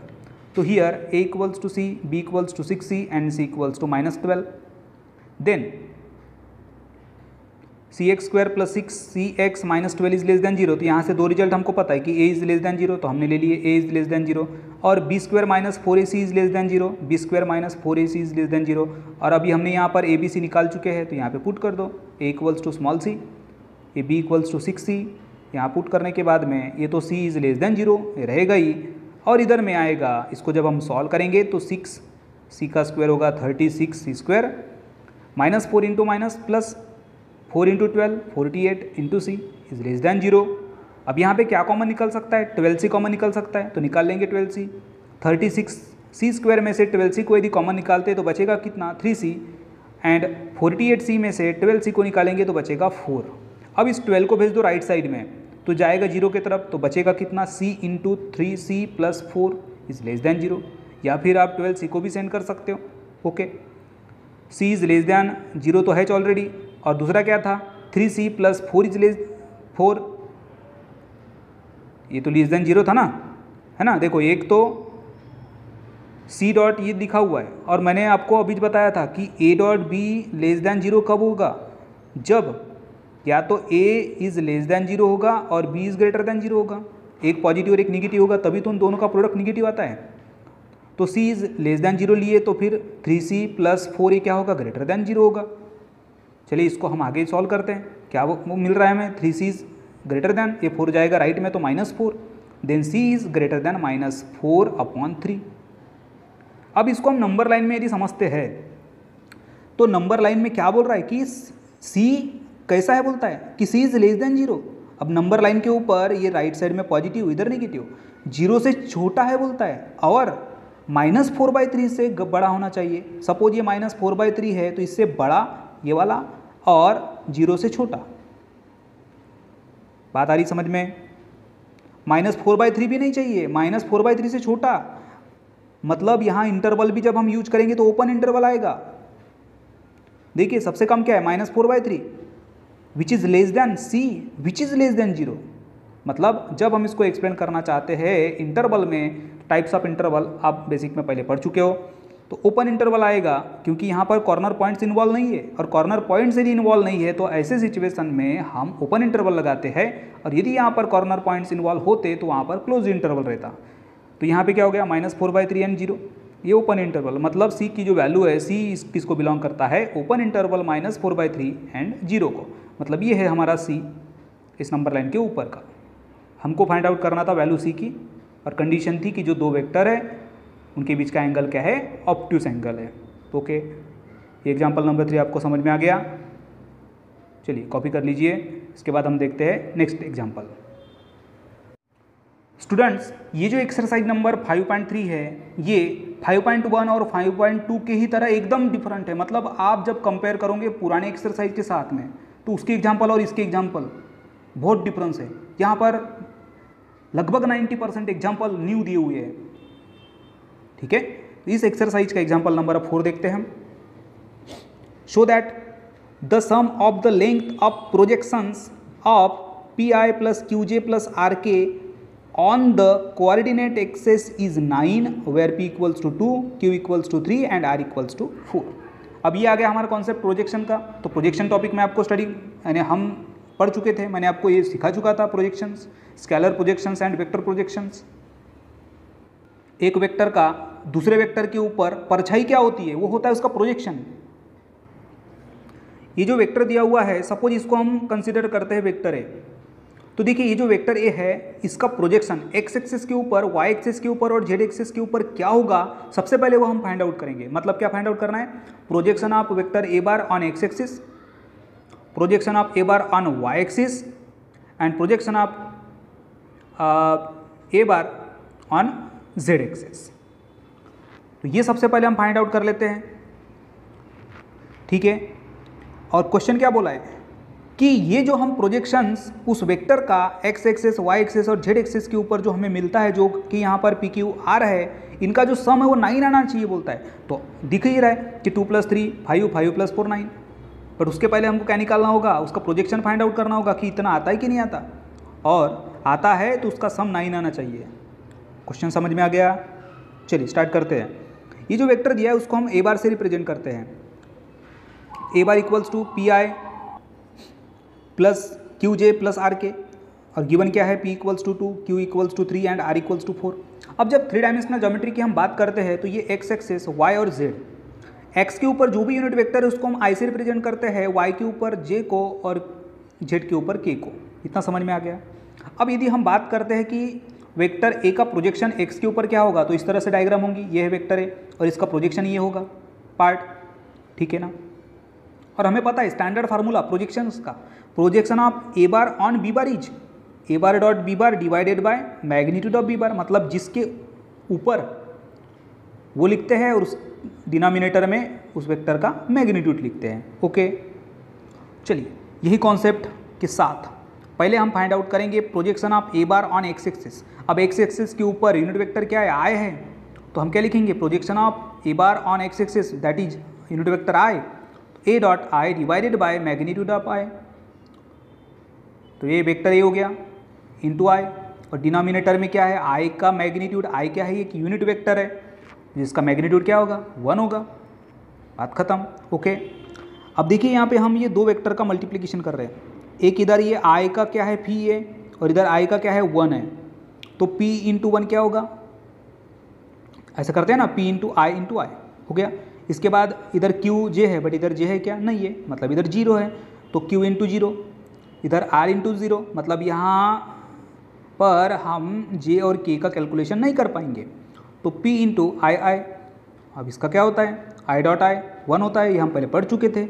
तो here A equals to C, B equals to 6c and C equals to minus 12। Then C X square plus 6cx minus 12 is less than 0। तो यहाँ से दो result हमको पता है कि a इज लेस दैन 0 तो हमने ले लिए a इज लेस दैन 0, और b square minus 4ac is less than 0, b square minus 4ac is less than 0। और अभी हमने यहाँ पर a b c निकाल चुके हैं तो यहाँ पे पुट कर दो, a equals to small c, A b equals to 6c, यहाँ पुट करने के बाद में ये तो c इज लेस दैन 0 ये रहेगा ही, और इधर में आएगा इसको जब हम सॉल्व करेंगे तो 6c का स्क्वायर होगा 36c square minus 4 into minus plus 4 into 12 48 into c is less than 0। अब यहाँ पे क्या कॉमन निकल सकता है, 12c कॉमन निकल सकता है तो निकाल लेंगे 12c। 36c स्क्वायर में से 12c को यदि कॉमन निकालते तो बचेगा कितना 3c, एंड 48c में से 12c को निकालेंगे तो बचेगा 4। अब इस 12 को भेज दो राइट साइड में तो जाएगा 0 की तरफ, तो बचेगा कितना c into 3c plus 4 is less than 0, या फिर आप 12c को भी सेंड कर सकते हो, okay. c is less than 0 तो है ऑलरेडी, और दूसरा क्या था 3c प्लस 4 इज लेस 4, ये तो लेस देन 0 था ना, है ना। देखो एक तो c डॉट ये लिखा हुआ है और मैंने आपको अभी बताया था कि a dot b less than 0 कब होगा, जब या तो a इज लेस दैन 0 होगा और b इज ग्रेटर दैन 0 होगा, एक पॉजिटिव और एक निगेटिव होगा तभी तो उन दोनों का प्रोडक्ट निगेटिव आता है। तो c इज लेस दैन 0 लिए तो फिर 3c प्लस 4 ये क्या होगा, ग्रेटर दैन 0 होगा। चलिए इसको हम आगे सॉल्व करते हैं, क्या वो मिल रहा है हमें 3c इज ग्रेटर दैन, ये 4 जाएगा राइट में तो minus 4, then c is greater than minus 4/3। अब इसको हम नंबर लाइन में यदि समझते हैं तो नंबर लाइन में क्या बोल रहा है कि c कैसा है, बोलता है कि c इज लेस दैन 0। अब नंबर लाइन के ऊपर ये राइट साइड में पॉजिटिव इधर निगेटिव, 0 से छोटा है बोलता है, और -4/3 से बड़ा होना चाहिए। सपोज ये -4/3 है तो इससे बड़ा ये वाला और 0 से छोटा, बात आ रही समझ में? -4/3 भी नहीं चाहिए, -4/3 से छोटा, मतलब यहाँ इंटरवल भी जब हम यूज करेंगे तो ओपन इंटरवल आएगा। देखिए सबसे कम क्या है, -4/3, which is less than c, which is less than 0। मतलब जब हम इसको एक्सप्लेन करना चाहते हैं इंटरवल में, टाइप्स ऑफ इंटरवल आप बेसिक में पहले पढ़ चुके हो, तो ओपन इंटरवल आएगा क्योंकि यहाँ पर कॉर्नर पॉइंट्स इन्वॉल्व नहीं है, और कॉर्नर पॉइंट्स यदि इन्वॉल्व नहीं है तो ऐसे सिचुएशन में हम ओपन इंटरवल लगाते हैं, और यदि यहाँ पर कॉर्नर पॉइंट्स इन्वॉल्व होते तो वहाँ पर क्लोज इंटरवल रहता। तो यहाँ पे क्या हो गया, -4/3 एंड 0, ये ओपन इंटरवल, मतलब सी की जो वैल्यू है, सी किसको बिलोंग करता है, ओपन इंटरवल -4/3 एंड 0 को, मतलब ये है हमारा सी इस नंबर लाइन के ऊपर का। हमको फाइंड आउट करना था वैल्यू सी की, और कंडीशन थी कि जो दो वेक्टर है उनके बीच का एंगल क्या है, ऑब्ट्यूस एंगल है। तो ओके, एग्जाम्पल नंबर 3 आपको समझ में आ गया। चलिए कॉपी कर लीजिए, इसके बाद हम देखते हैं नेक्स्ट एग्जाम्पल। स्टूडेंट्स, ये जो एक्सरसाइज नंबर 5.3 है, ये 5.1 और 5.2 के ही तरह एकदम डिफरेंट है। मतलब आप जब कंपेयर करोगे पुराने एक्सरसाइज के साथ में, तो उसके एग्जाम्पल और इसके एग्जाम्पल बहुत डिफरेंस है। यहाँ पर लगभग 90% एग्जाम्पल न्यू दिए हुए हैं, ठीक है। इस एक्सरसाइज का एग्जाम्पल नंबर 4 देखते हैं हम। Show that the sum of the length of projections of PI + QJ + RK on the coordinate axes is 9, where P = 2, Q = 3 and R = 4। अब ये आ गया हमारा कॉन्सेप्ट प्रोजेक्शन का। तो प्रोजेक्शन टॉपिक में आपको स्टडी यानी हम पढ़ चुके थे, मैंने आपको ये सिखा चुका था, projections, scalar projections and vector projections. एक वेक्टर का दूसरे वेक्टर के ऊपर परछाई क्या होती है, वो होता है उसका प्रोजेक्शन। ये जो वेक्टर दिया हुआ है, सपोज इसको हम कंसीडर करते हैं वेक्टर ए। तो देखिए ये जो वेक्टर ए है, इसका प्रोजेक्शन एक्स एक्सिस के ऊपर, वाई एक्सिस के ऊपर और जेड एक्सिस के ऊपर क्या होगा, सबसे पहले वो हम फाइंड आउट करेंगे। मतलब क्या फाइंड आउट करना है, projection of vector a bar on x axis, projection of A bar on y axis and projection of A bar on z axis. तो ये सबसे पहले हम फाइंड आउट कर लेते हैं, ठीक है। और क्वेश्चन क्या बोला है कि ये जो हम प्रोजेक्शंस उस वेक्टर का एक्स एक्सिस, वाई एक्सिस और जेड एक्सिस के ऊपर जो हमें मिलता है, जो कि यहाँ पर पी क्यू आर है, इनका जो सम है वो 9 आना चाहिए बोलता है। तो दिख ही रहा है कि 2 + 3 5, 5 + 4 9। बट उसके पहले हमको क्या निकालना होगा, उसका प्रोजेक्शन फाइंड आउट करना होगा कि इतना आता है कि नहीं आता, और आता है तो उसका सम 9 आना चाहिए। क्वेश्चन समझ में आ गया? चलिए स्टार्ट करते हैं। ये जो वेक्टर दिया है उसको हम ए बार से रिप्रेजेंट करते हैं। ए बार = PI + QJ + RK, और गिवन क्या है, P = 2, Q = 3 एंड R = 4। अब जब 3 डायमेंशनल ज्योमेट्री की हम बात करते हैं तो ये एक्स एक्सिस, वाई और जेड, एक्स के ऊपर जो भी यूनिट वेक्टर है उसको हम आई से रिप्रेजेंट करते हैं, वाई के ऊपर जे को और जेड के ऊपर के को। इतना समझ में आ गया। अब यदि हम बात करते हैं कि वेक्टर ए का प्रोजेक्शन एक्स के ऊपर क्या होगा, तो इस तरह से डायग्राम होंगी, ये है वेक्टर ए और इसका प्रोजेक्शन ये होगा पार्ट, ठीक है ना। और हमें पता है स्टैंडर्ड फार्मूला प्रोजेक्शंस का, projection of A bar on b bar is A bar dot B bar divided by magnitude of B bar. मतलब जिसके ऊपर वो लिखते हैं और उस डिनोमिनेटर में उस वेक्टर का मैग्नीट्यूड लिखते हैं। ओके, चलिए यही कॉन्सेप्ट के साथ पहले हम फाइंड आउट करेंगे projection of A bar on x axis. अब एक्स एक्सिस के ऊपर यूनिट वेक्टर क्या है, आई है, तो हम क्या लिखेंगे, projection of A bar on x axis that is unit vector I, A dot I divided by magnitude of I. तो ये वेक्टर ए हो गया इंटू आई, और डिनोमिनेटर में क्या है, आई का मैग्नीट्यूड, आई क्या है, एक यूनिट वेक्टर है जिसका मैग्नीट्यूड क्या होगा, 1 होगा। बात खत्म। ओके, अब देखिए यहाँ पे हम ये दो वेक्टर का मल्टीप्लिकेशन कर रहे हैं। एक इधर ये आई का क्या है फी है, और इधर आई का क्या है 1 है, तो p × 1 क्या होगा, ऐसा करते हैं ना, p × i हो गया। इसके बाद इधर q j है, बट इधर j है क्या, नहीं है, मतलब इधर 0 है, तो q × 0, इधर r × 0, मतलब यहाँ पर हम j और k का कैलकुलेशन नहीं कर पाएंगे, तो p × i। अब इसका क्या होता है, i डॉट i 1 होता है, ये हम पहले पढ़ चुके थे,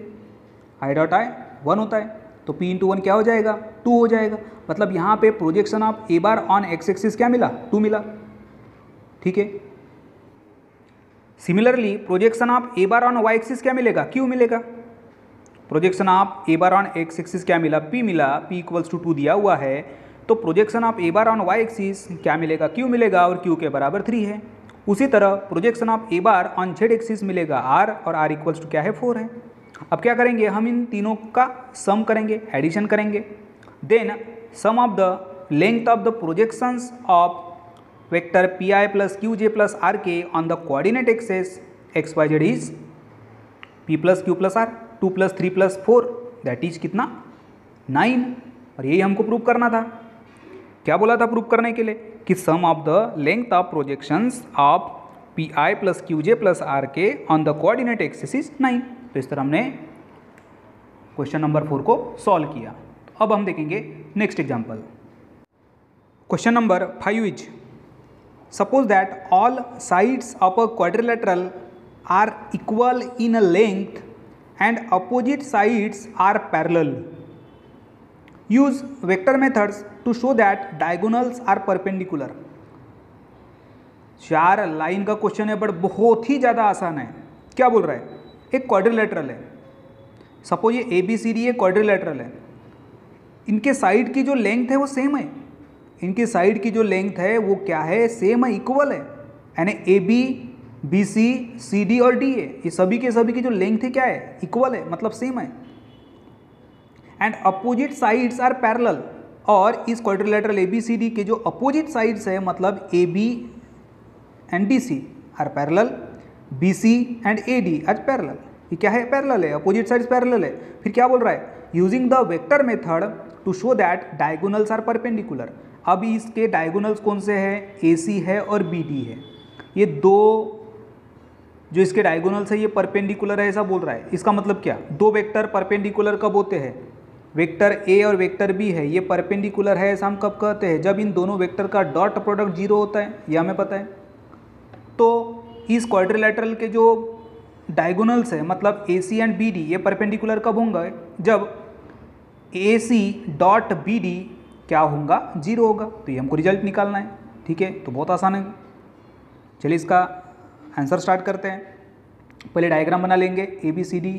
i डॉट i 1 होता है, तो p × 1 क्या हो जाएगा, 2 हो जाएगा। मतलब यहाँ पे projection of A bar on x axis क्या मिला, 2 मिला, ठीक है। Similarly projection of A bar on y axis क्या मिलेगा, q मिलेगा। Projection of A bar on x axis क्या मिला, पी मिला, पी इक्वल्स टू 2 दिया हुआ है। तो projection of A bar on y axis क्या मिलेगा, क्यू मिलेगा, और क्यू के बराबर 3 है। उसी तरह projection of A bar on z axis मिलेगा आर, और आर इक्वल्स टू क्या है, 4 है। अब क्या करेंगे, हम इन तीनों का सम करेंगे, एडिशन करेंगे। Then sum of the length of the projections of vector P I plus Q J plus R K on the coordinate axes X Y Z is P plus Q plus R, 2 plus 3 plus 4 that is कितना, 9। और यही हमको prove करना था। क्या बोला था prove करने के लिए, कि sum of the length of projections of P I plus Q J plus R K on the coordinate axis is 9। तो इस तरह हमने क्वेश्चन नंबर 4 को सॉल्व किया। अब हम देखेंगे next example. Question number 5 is suppose that all sides of a quadrilateral are equal in a length and opposite sides are parallel. Use vector methods to show that diagonals are perpendicular. 4 line का question है but बहुत ही ज़्यादा आसान है। क्या बोल रहा है, एक क्वाड्रिलेटरल है, सपोज ये ए बी सी डी एक क्वाड्रिलेटरल है, इनके साइड की जो लेंथ है वो सेम है, इनकी साइड की जो लेंथ है वो क्या है, सेम है, इक्वल है। यानी A B B C C D और डी है, ये सभी के सभी की जो लेंथ है क्या है, इक्वल है, मतलब सेम है। And opposite sides are parallel, और इस quadrilateral A B C D के जो अपोजिट साइड्स है मतलब A B and D C are parallel, B C and A D are parallel. ये क्या है, पैरेलल है, अपोजिट साइड्स पैरेलल है। फिर क्या बोल रहा है, using the vector method to show that diagonals are perpendicular. अब इसके डायगोनल्स कौन से हैं, ए सी है और बी डी है। ये दो जो इसके डायगोनल्स है ये परपेंडिकुलर है ऐसा बोल रहा है। इसका मतलब क्या, दो वेक्टर परपेंडिकुलर कब होते हैं, वेक्टर ए और वेक्टर बी है ये परपेंडिकुलर है ऐसा हम कब कहते हैं, जब इन दोनों वेक्टर का डॉट प्रोडक्ट 0 होता है, ये हमें पता है। तो इस क्वाड्रिलेटरल के जो डायगोनल्स है मतलब A C and B D ये परपेंडिकुलर कब होंगे, जब ए सी डॉट बी डी क्या होगा, 0 होगा। तो ये हमको रिजल्ट निकालना है, ठीक है। तो बहुत आसान है, चलिए इसका आंसर स्टार्ट करते हैं। पहले डायग्राम बना लेंगे ए बी सी डी,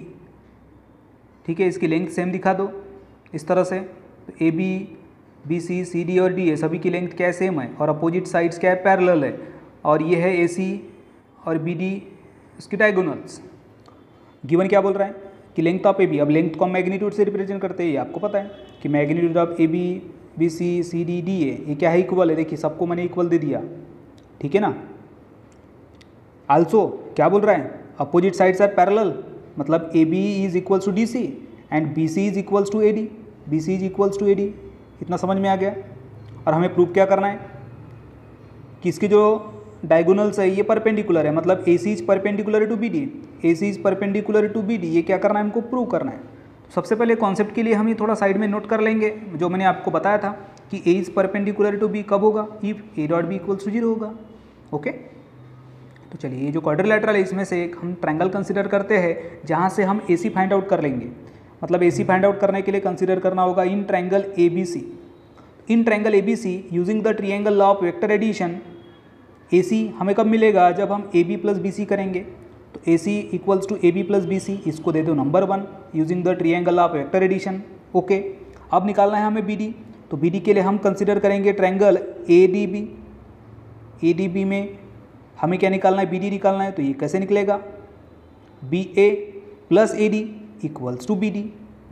ठीक है, इसकी लेंथ सेम दिखा दो इस तरह से। तो A B B C C D और डी है, सभी की लेंथ क्या है, सेम है, और अपोजिट साइड्स क्या है, पैरेलल है। और ये है ए सी और बी डी इसकी डायगोनल्स। गिवन क्या बोल रहा है कि लेंथ ऑफ ए बी, अब लेंथ को हम मैग्नीट्यूड से रिप्रेजेंट करते हैं, ये आपको पता है कि magnitude of A B B C C D D है, ये क्या है, इक्वल है। देखिए सबको मैंने इक्वल दे दिया, ठीक है ना। आल्सो क्या बोल रहा है, अपोजिट साइड्स आर पैरेलल, मतलब A B is equals to D C and B C is equals to A D, B C is equals to A D. इतना समझ में आ गया। और हमें प्रूव क्या करना है कि इसके जो डायगोनल्स है ये परपेंडिकुलर है, मतलब A C is perpendicular to B D, A C is perpendicular to B D, ये क्या करना है, हमको प्रूव करना है। तो सबसे पहले कॉन्सेप्ट के लिए हम ये थोड़ा साइड में नोट कर लेंगे, जो मैंने आपको बताया था कि A is perpendicular to B कब होगा, if A dot B equals to 0 होगा। ओके, तो चलिए ये जो क्वाड्रिलेटरल है इसमें से एक हम ट्रायंगल कंसीडर करते हैं जहाँ से हम ए सी फाइंड आउट कर लेंगे। मतलब ए सी फाइंड आउट करने के लिए कंसीडर करना होगा in triangle A B C. In triangle A B C using the triangle law of vector addition, A C हमें कब मिलेगा, जब हम A B plus B C करेंगे। तो A C equals to A B plus B C, इसको दे दो number 1 using the triangle of vector addition. Okay, अब निकालना है हमें बी डी। तो बी डी के लिए हम कंसीडर करेंगे triangle A D B. A D B में हमें क्या निकालना है, बी डी निकालना है। तो ये कैसे निकलेगा, B A plus A D equals to B D,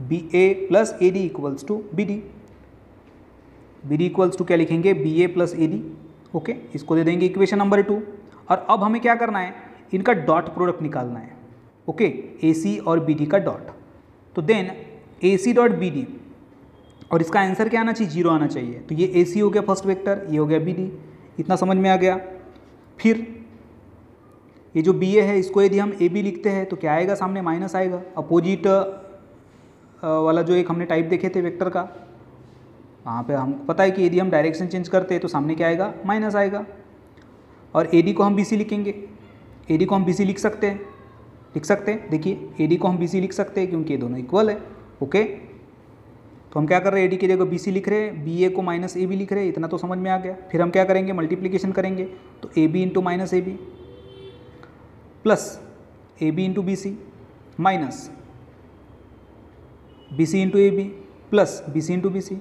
B A plus A D equals to B D. B D equals to क्या लिखेंगे, B A plus A D. Okay, इसको दे देंगे इक्वेशन नंबर 2। और अब हमें क्या करना है, इनका डॉट प्रोडक्ट निकालना है। ओके, ए सी और बी डी का डॉट। तो देन ए सी डॉट बी डी, और इसका आंसर क्या आना चाहिए, 0 आना चाहिए। तो ये ए सी हो गया फर्स्ट वेक्टर, ये हो गया बी डी। इतना समझ में आ गया। फिर ये जो बी ए है इसको यदि हम ए बी लिखते हैं तो क्या आएगा, सामने माइनस आएगा। अपोजिट वाला जो एक हमने टाइप देखे थे वेक्टर का, वहाँ पे हमको पता है कि यदि हम डायरेक्शन चेंज करते हैं तो सामने क्या आएगा, माइनस आएगा। और ए डी को हम बी सी लिखेंगे, ए डी को हम बी सी लिख सकते हैं, देखिए ए डी को हम बी सी लिख सकते हैं क्योंकि ये दोनों इक्वल है। ओके, तो हम क्या कर रहे हैं, ए डी की जगह बी सी लिख रहे हैं, बी ए को माइनस ए बी लिख रहे हैं। इतना तो समझ में आ गया। फिर हम क्या करेंगे, मल्टीप्लिकेशन करेंगे। तो A B into minus A B plus A B into B C minus B C into A B plus B C into B C.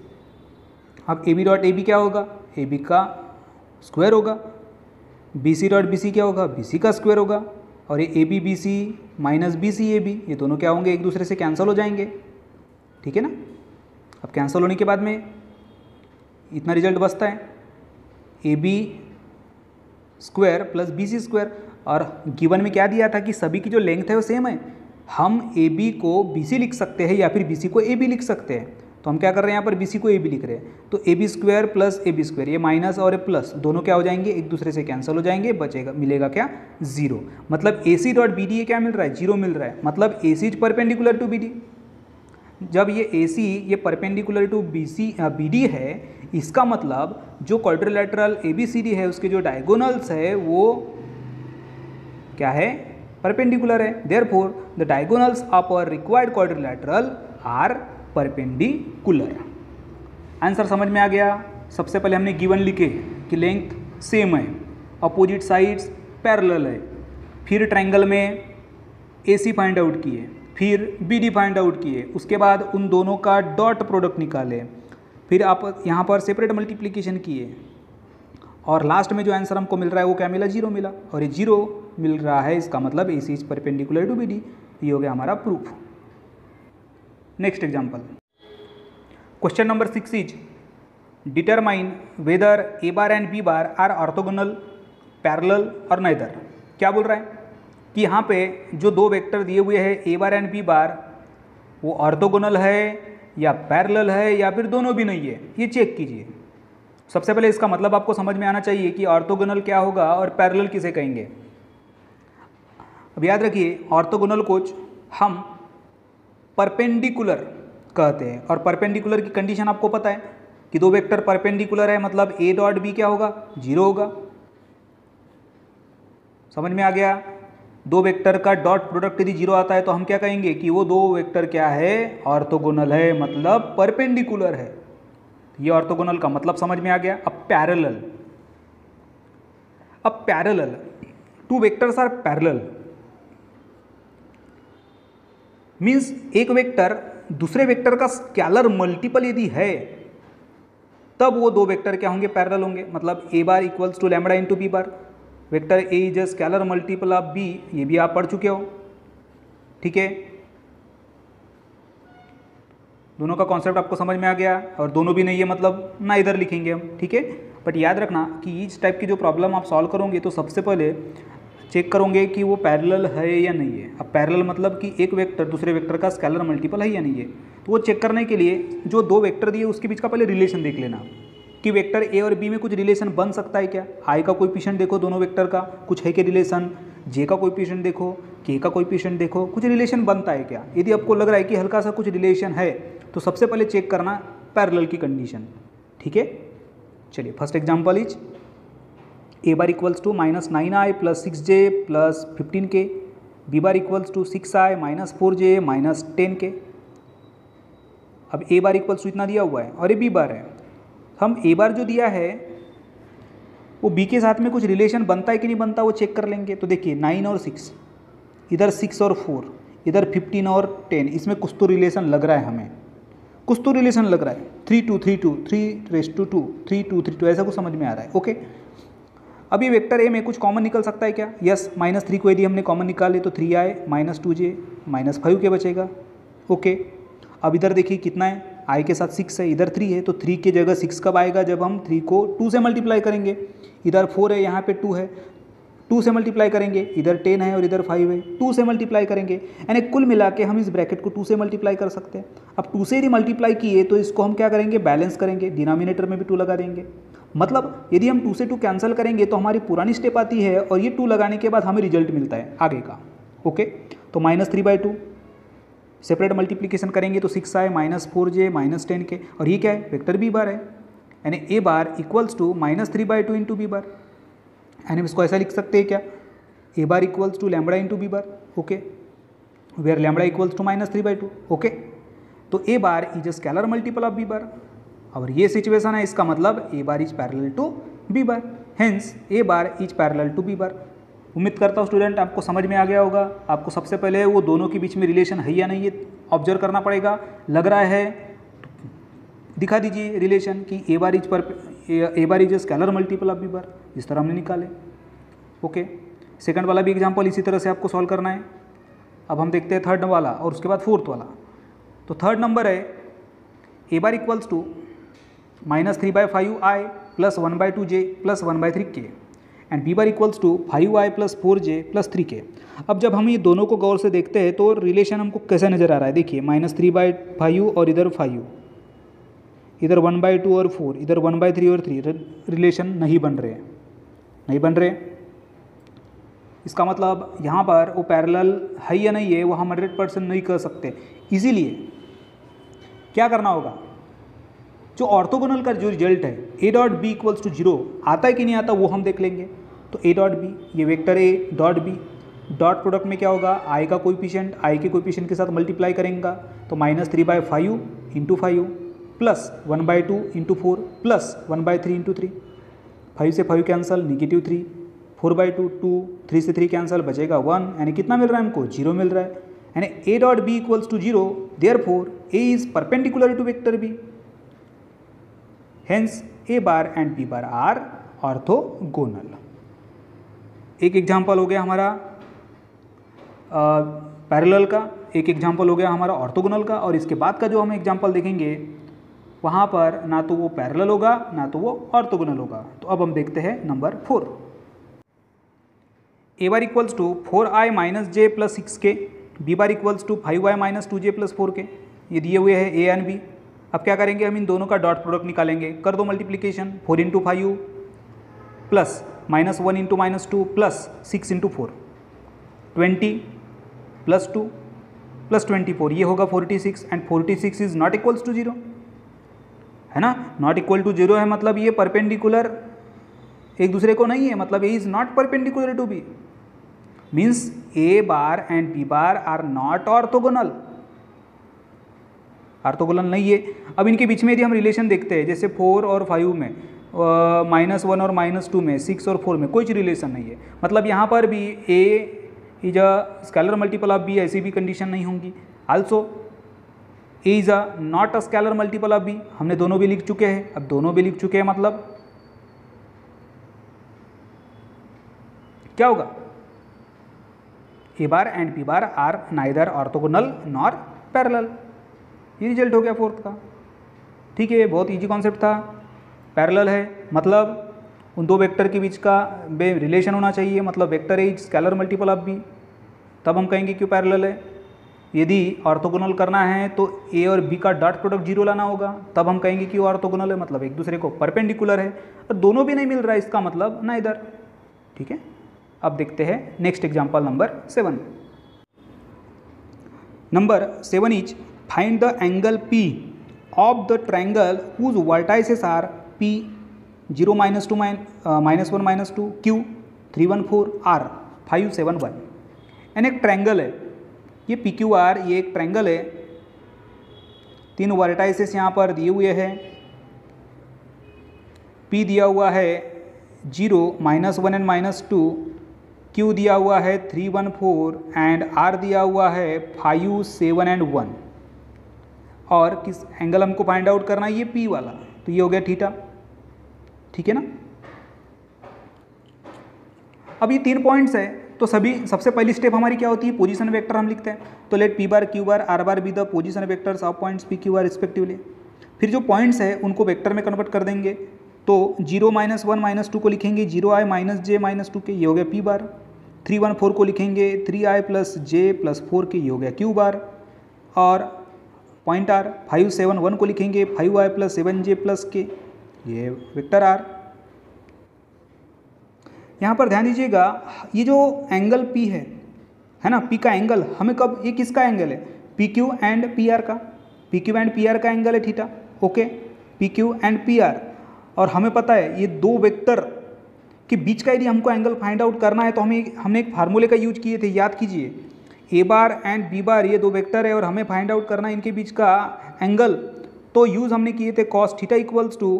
अब A B dot A B क्या होगा, ए बी का square होगा, B C dot B C क्या होगा, B C का square होगा, और ये A B B C minus B C A B, ये दोनों क्या होंगे, एक दूसरे से कैंसिल हो जाएंगे, ठीक है ना। अब कैंसिल होने के बाद में इतना रिजल्ट बचता है, A B square plus B C square, और गिवन में क्या दिया था कि सभी की जो लेंथ है वो सेम है, हम ए बी को बी सी लिख सकते हैं या फिर बी सी को ए बी लिख सकते हैं। तो हम क्या कर रहे हैं यहाँ पर, बी सी को ए बी लिख रहे हैं, तो A B square plus A B square, ये माइनस और प्लस दोनों क्या हो जाएंगे, एक दूसरे से कैंसिल हो जाएंगे, बचेगा मिलेगा क्या, जीरो। मतलब A C dot B D ये क्या मिल रहा है, जीरो मिल रहा है, मतलब A C is perpendicular to B D. जब ये ए सी ये perpendicular to B C B D है, इसका मतलब जो quadrilateral A B C D है उसके जो डायगोनल्स है वो क्या है, परपेंडिकुलर है। Therefore the diagonals of a required quadrilateral are perpendicular. Answer समझ में आ गया। सबसे पहले हमने गिवन लिखे कि लेंथ सेम है, अपोजिट साइड्स पैरेलल है, फिर ट्रायंगल में ए सी फाइंड आउट किए, फिर बी डी फाइंड आउट किए, उसके बाद उन दोनों का डॉट प्रोडक्ट निकाले, फिर आप यहाँ पर सेपरेट मल्टीप्लिकेशन किए, और लास्ट में जो आंसर हमको मिल रहा है वो क्या मिला, जीरो मिला, और ये जीरो मिल रहा है, इसका मतलब A C is perpendicular to B D. ये हो गया हमारा proof. Next example, question number 6 is determine whether A bar and B bar are orthogonal, parallel और नाइदर। क्या बोल रहा है कि यहाँ पे जो दो वेक्टर दिए हुए हैं ए बार एंड बी बार, वो ऑर्थोगोनल है या पैरेलल है या फिर दोनों भी नहीं है, ये चेक कीजिए। सबसे पहले इसका मतलब आपको समझ में आना चाहिए कि ऑर्थोगोनल क्या होगा और पैरेलल किसे कहेंगे। अब याद रखिए, ऑर्थोगोनल को हम परपेंडिकुलर कहते हैं, और परपेंडिकुलर की कंडीशन आपको पता है कि दो वेक्टर परपेंडिकुलर है, मतलब ए डॉट बी क्या होगा, जीरो होगा। समझ में आ गया। दो वेक्टर का डॉट प्रोडक्ट यदि जीरो आता है तो हम क्या कहेंगे कि वो दो वेक्टर क्या है, ऑर्थोगोनल है, मतलब परपेंडिकुलर है। ये ऑर्थोगोनल का मतलब समझ में आ गया। अब पैरेलल, अब parallel, two vectors are parallel means एक वेक्टर दूसरे वेक्टर का स्केलर मल्टीपल यदि है तब वो दो वेक्टर क्या होंगे, पैरेलल होंगे। मतलब A bar equals to lambda into B bar, vector A is a scalar multiple of B, ये भी आप पढ़ चुके हो, ठीक है। दोनों का कॉन्सेप्ट आपको समझ में आ गया, और दोनों भी नहीं है मतलब ना इधर लिखेंगे हम, ठीक है। बट याद रखना कि इस टाइप की जो प्रॉब्लम आप सॉल्व करोगे तो सबसे पहले चेक करोगे कि वो पैरेलल है या नहीं है। अब पैरेलल मतलब कि एक वेक्टर दूसरे वेक्टर का स्केलर मल्टीपल है या नहीं है। तो वो चेक करने के लिए जो दो वेक्टर दिए उसके बीच का पहले रिलेशन देख लेना कि वेक्टर ए और बी में कुछ रिलेशन बन सकता है क्या। आई का कोएफिशिएंट देखो दोनों वेक्टर का, कुछ है क्या रिलेशन, जे का कोएफिशिएंट देखो, के का कोएफिशिएंट देखो, कुछ रिलेशन बनता है क्या। यदि आपको लग रहा है कि हल्का सा कुछ रिलेशन है तो सबसे पहले चेक करना पैरेलल की कंडीशन, ठीक है। चलिए first example is A bar equals to -9i plus 6j plus 15k, B bar equals to 6i minus 4j minus 10k। अब ए बार इक्वल्स टू इतना दिया हुआ है और ये बी बार है। हम ए बार जो दिया है वो बी के साथ में कुछ रिलेशन बनता है कि नहीं बनता वो चेक कर लेंगे। तो देखिए 9 और 6, इधर 6 और 4, इधर 15 और 10, इसमें कुछ तो रिलेशन लग रहा है, हमें कुछ तो रिलेशन लग रहा है। 3 2 3 2 3 रेस टू 2 3 2 3 2 ऐसा कुछ समझ में आ रहा है, ओके। अब ये वेक्टर ए में कुछ कॉमन निकल सकता है क्या, यस। -3 को यदि हमने कॉमन निकाले तो 3i minus 2j minus 5k बचेगा, ओके। अब इधर देखिए कितना है, i के साथ 6 है, इधर 3 है, तो 3 की जगह 6 कब आएगा, जब हम 3 को 2 से मल्टीप्लाई करेंगे। इधर 4 है, यहाँ पे 2 है, 2 से मल्टीप्लाई करेंगे, इधर 10 है और इधर 5 है, 2 से मल्टीप्लाई करेंगे, यानी कुल मिला के हम इस ब्रैकेट को 2 से मल्टीप्लाई कर सकते हैं। अब 2 से यदि मल्टीप्लाई किए तो इसको हम क्या करेंगे, बैलेंस करेंगे, डिनोमिनेटर में भी 2 लगा देंगे। मतलब यदि हम 2 से 2 कैंसिल करेंगे तो हमारी पुरानी स्टेप आती है और ये 2 लगाने के बाद हमें रिजल्ट मिलता है आगे का, ओके। तो -3/2 सेपरेट मल्टीप्लिकेशन करेंगे तो 6i minus 4j minus 10k, और ये क्या है, वेक्टर बी बार है, यानी A bar equals to -3/2 into B bar, यानी इसको ऐसा लिख सकते हैं क्या, A bar equals to lambda into B bar, okay, where lambda equals to -3/2, okay. तो A bar is a scalar multiple of B bar, और ये सिचुएशन है, इसका मतलब A bar is parallel to B bar, hence A bar is parallel to B bar. उम्मीद करता हूँ student आपको समझ में आ गया होगा। आपको सबसे पहले वो दोनों के बीच में रिलेशन है या नहीं है ऑब्जर्व करना पड़ेगा। लग रहा है, दिखा दीजिए रिलेशन कि A bar is scalar multiple of B bar, इस तरह हमने निकाले। ओके, सेकंड वाला भी एग्जांपल इसी तरह से आपको सॉल्व करना है। अब हम देखते हैं थर्ड वाला और उसके बाद फोर्थ वाला। तो थर्ड नंबर है A bar equals to -3/5i plus 1/2j plus 1/3k and B bar equals to 5i plus 4j plus 3k। अब जब हम ये दोनों को गौर से देखते हैं तो रिलेशन हमको कैसा नज़र आ रहा है, देखिए -3/5 और इधर 5, इधर 1/2 और 4, इधर 1/3 और 3, रिलेशन नहीं बन रहे। इसका मतलब यहाँ पर वो पैरेलल है या नहीं है वो हम 100% नहीं कर सकते। इसीलिए क्या करना होगा, जो ऑर्थोगोनल का जो रिजल्ट है A dot B equals to 0 आता है कि नहीं आता वो हम देख लेंगे। तो ए डॉट बी, ये vector A dot B, dot product में क्या होगा, आई का कोएफिशिएंट आई के कोएफिशिएंट के साथ मल्टीप्लाई करेंगे तो -3/5 into 5 plus 1/2 into 4 plus 1/3 into 3, 5 से 5 कैंसल, -3, 4/2 2, 3 से 3 कैंसल, बचेगा 1, यानी कितना मिल रहा है हमको, 0 मिल रहा है। यानी A dot B equals to 0, therefore A is perpendicular to vector B, hence A bar and B bar are orthogonal. एक एग्जाम्पल हो गया हमारा पैरेलल का, एक एग्जाम्पल हो गया हमारा ऑर्थोगोनल का, और इसके बाद का जो हम एग्जाम्पल देखेंगे वहाँ पर ना तो वो पैरेलल होगा ना तो वो ऑर्थोगोनल होगा। तो अब हम देखते हैं number 4। A bar equals to 4i minus J plus 6k, B bar equals to 5i minus 2j plus 4k। ये दिए हुए हैं ए एंड बी। अब क्या करेंगे, हम इन दोनों का डॉट प्रोडक्ट निकालेंगे। कर दो multiplication, 4 into 5 plus -1 into -2 plus 6 into 4, 20 plus 2 plus 24, ये होगा 46 and 46 is not equals to 0, है ना। नॉट इक्वल टू 0 है मतलब ये परपेंडिकुलर एक दूसरे को नहीं है, मतलब A is not perpendicular to B, means A bar and B bar are not orthogonal, orthogonal नहीं है। अब इनके बीच में यदि हम रिलेशन देखते हैं, जैसे 4 और 5 में, -1 और -2 में, 6 और 4 में कोई रिलेशन नहीं है, मतलब यहाँ पर भी A is a scalar multiple of B, ऐसी भी कंडीशन नहीं होंगी। Also A is a not a scalar multiple of B, हमने दोनों भी लिख चुके हैं। अब दोनों भी लिख चुके हैं मतलब क्या होगा, A bar and B bar are neither orthogonal nor parallel. ये रिजल्ट हो गया फोर्थ का। ठीक है, बहुत इजी कॉन्सेप्ट था। पैरेलल है मतलब उन दो वेक्टर के बीच का रिलेशन होना चाहिए, मतलब vector A scalar multiple of B, तब हम कहेंगे क्यों पैरेलल है। यदि ऑर्थोगोनल करना है तो ए और बी का डॉट प्रोडक्ट 0 लाना होगा, तब हम कहेंगे क्यों ऑर्थोगोनल है, मतलब एक दूसरे को परपेंडिकुलर है। और दोनों भी नहीं मिल रहा है, इसका मतलब ना इधर। ठीक है, अब देखते हैं next example number 7। Number 7 is find the angle P of the triangle whose vertices are P 0 -2 -1 -2 Q 3 1 4 R 5 7 1। यानी एक ट्रायंगल है ये PQR, ये एक ट्रायंगल है। 3 वर्टाइसेस यहाँ पर दिए हुए हैं। P दिया हुआ है 0 -1 एंड -2, Q दिया हुआ है 3 1 4 एंड R दिया हुआ है 5 7 एंड 1। और किस एंगल हमको फाइंड आउट करना है, ये P वाला, तो ये हो गया थीटा। ठीक है ना। अब ये 3 पॉइंट्स है, तो सबसे पहली स्टेप हमारी क्या होती है, पोजीशन वेक्टर हम लिखते हैं। तो let P bar Q bar R bar be the position vectors of points P Q R respectively. फिर जो पॉइंट्स है उनको वेक्टर में कन्वर्ट कर देंगे। तो 0 -1 -2 को लिखेंगे 0i -j -2k, ये हो गया P बार। 3 1 4 को लिखेंगे 3i + j + 4k, ये हो गया Q बार। और पॉइंट R 5 7 1 को लिखेंगे 5i + 7j + k, ये वेक्टर R। यहाँ पर ध्यान दीजिएगा, ये जो एंगल P है ना, P का एंगल हमें कब, ये किसका एंगल है, PQ एंड PR का, PQ एंड PR का एंगल है theta. Okay, PQ and PR। और हमें पता है ये दो वेक्टर के बीच का यदि हमको एंगल फाइंड आउट करना है तो हमने एक फार्मूले का यूज किए थे, याद कीजिए। ए बार एंड बी बार ये दो वेक्टर है और हमें फाइंड आउट करना है इनके बीच का एंगल। तो यूज़ हमने किए थे cos theta equals to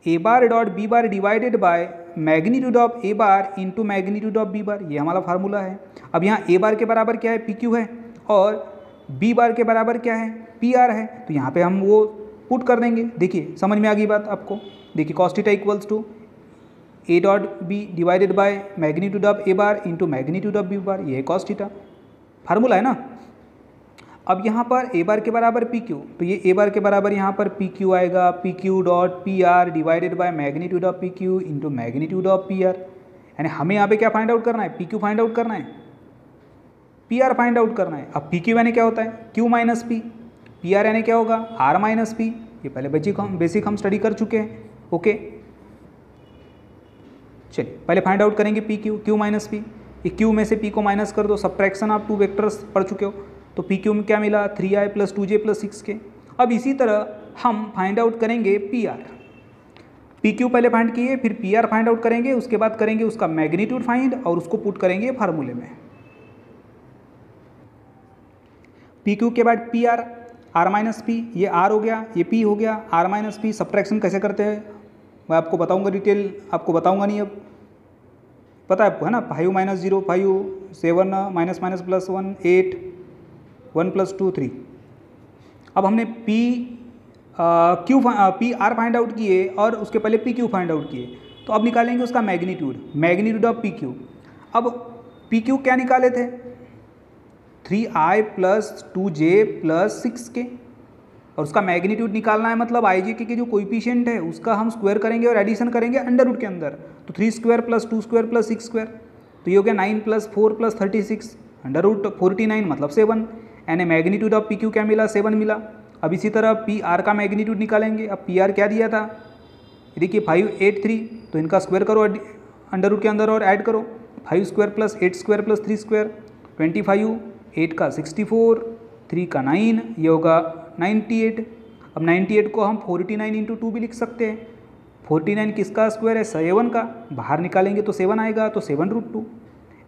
A bar dot B bar divided by magnitude of A bar into magnitude of B bar, ये हमारा फार्मूला है। अब यहाँ ए बार के बराबर क्या है, PQ है, और बी बार के बराबर क्या है, पी आर है, तो यहाँ पे हम वो पुट कर देंगे। देखिए समझ में आ गई बात आपको। देखिए cos theta equals to A dot B divided by magnitude of A bar into magnitude of B bar, ये है कॉस थीटा, फार्मूला है ना। अब यहाँ पर ए बार के बराबर पी क्यू, तो ये ए बार के बराबर यहाँ पर पी क्यू आएगा, P Q dot P R divided by magnitude of P Q into magnitude of P are. यानी हमें यहाँ पे क्या फाइंड आउट करना है, पी क्यू फाइंड आउट करना है, पी आर फाइंड आउट करना है। अब पी क्यू यानी क्या होता है, Q minus P, P R यानी क्या होगा, आर माइनस पी। ये पहले बेसिक हम स्टडी कर चुके हैं। ओके चलिए पहले फाइंड आउट करेंगे P Q, Q minus P. ये क्यू में से पी को माइनस कर दो, सब्ट्रैक्शन आप टू वेक्टर्स पढ़ चुके हो, तो पी क्यू में क्या मिला 3i plus 2j plus 6k। अब इसी तरह हम फाइंड आउट करेंगे पी आर। पी क्यू पहले फाइंड किए, फिर पी आर फाइंड आउट करेंगे, उसके बाद करेंगे उसका मैग्नीट्यूड फाइंड और उसको पुट करेंगे फार्मूले में। पी क्यू के बाद P R, R minus P, ये आर हो गया, ये पी हो गया, आर माइनस पी। सब्ट्रैक्शन कैसे करते हैं मैं आपको बताऊंगा, डिटेल आपको बताऊंगा नहीं, अब पता है आपको है ना। 5 minus 0 5, 7 minus minus plus 1 8, 1 plus 2 3। अब हमने पी आर फाइंड आउट किए और उसके पहले पी क्यू फाइंड आउट किए, तो अब निकालेंगे उसका magnitude, magnitude of P Q. अब पी क्यू क्या निकाले थे, 3i plus 2j plus 6k, और उसका मैग्नीट्यूड निकालना है, मतलब आई जे के जो कोइफिशिएंट है उसका हम स्क्वायर करेंगे और एडिशन करेंगे अंडर रूट के अंदर। तो 3 square plus 2 square plus 6 square, तो ये हो गया 9 प्लस 4 प्लस 36 अंडर रूट 49 मतलब 7। यानी मैग्नीट्यूड ऑफ पी क्यू क्या मिला, 7 मिला। अब इसी तरह पी आर का मैग्नीट्यूड निकालेंगे। अब पी आर क्या दिया था, देखिए 5 8 3, तो इनका स्क्वायर करो अंडर रूट के अंदर और ऐड करो, 5 square plus 8 square plus 3 square 25, 8 का 64, 3 का 9, ये होगा 98। अब 98 को हम 49 इंटू 2 भी लिख सकते हैं। 49 किसका स्क्वायर है, 7 का, बाहर निकालेंगे तो 7 आएगा, तो 7 root 2।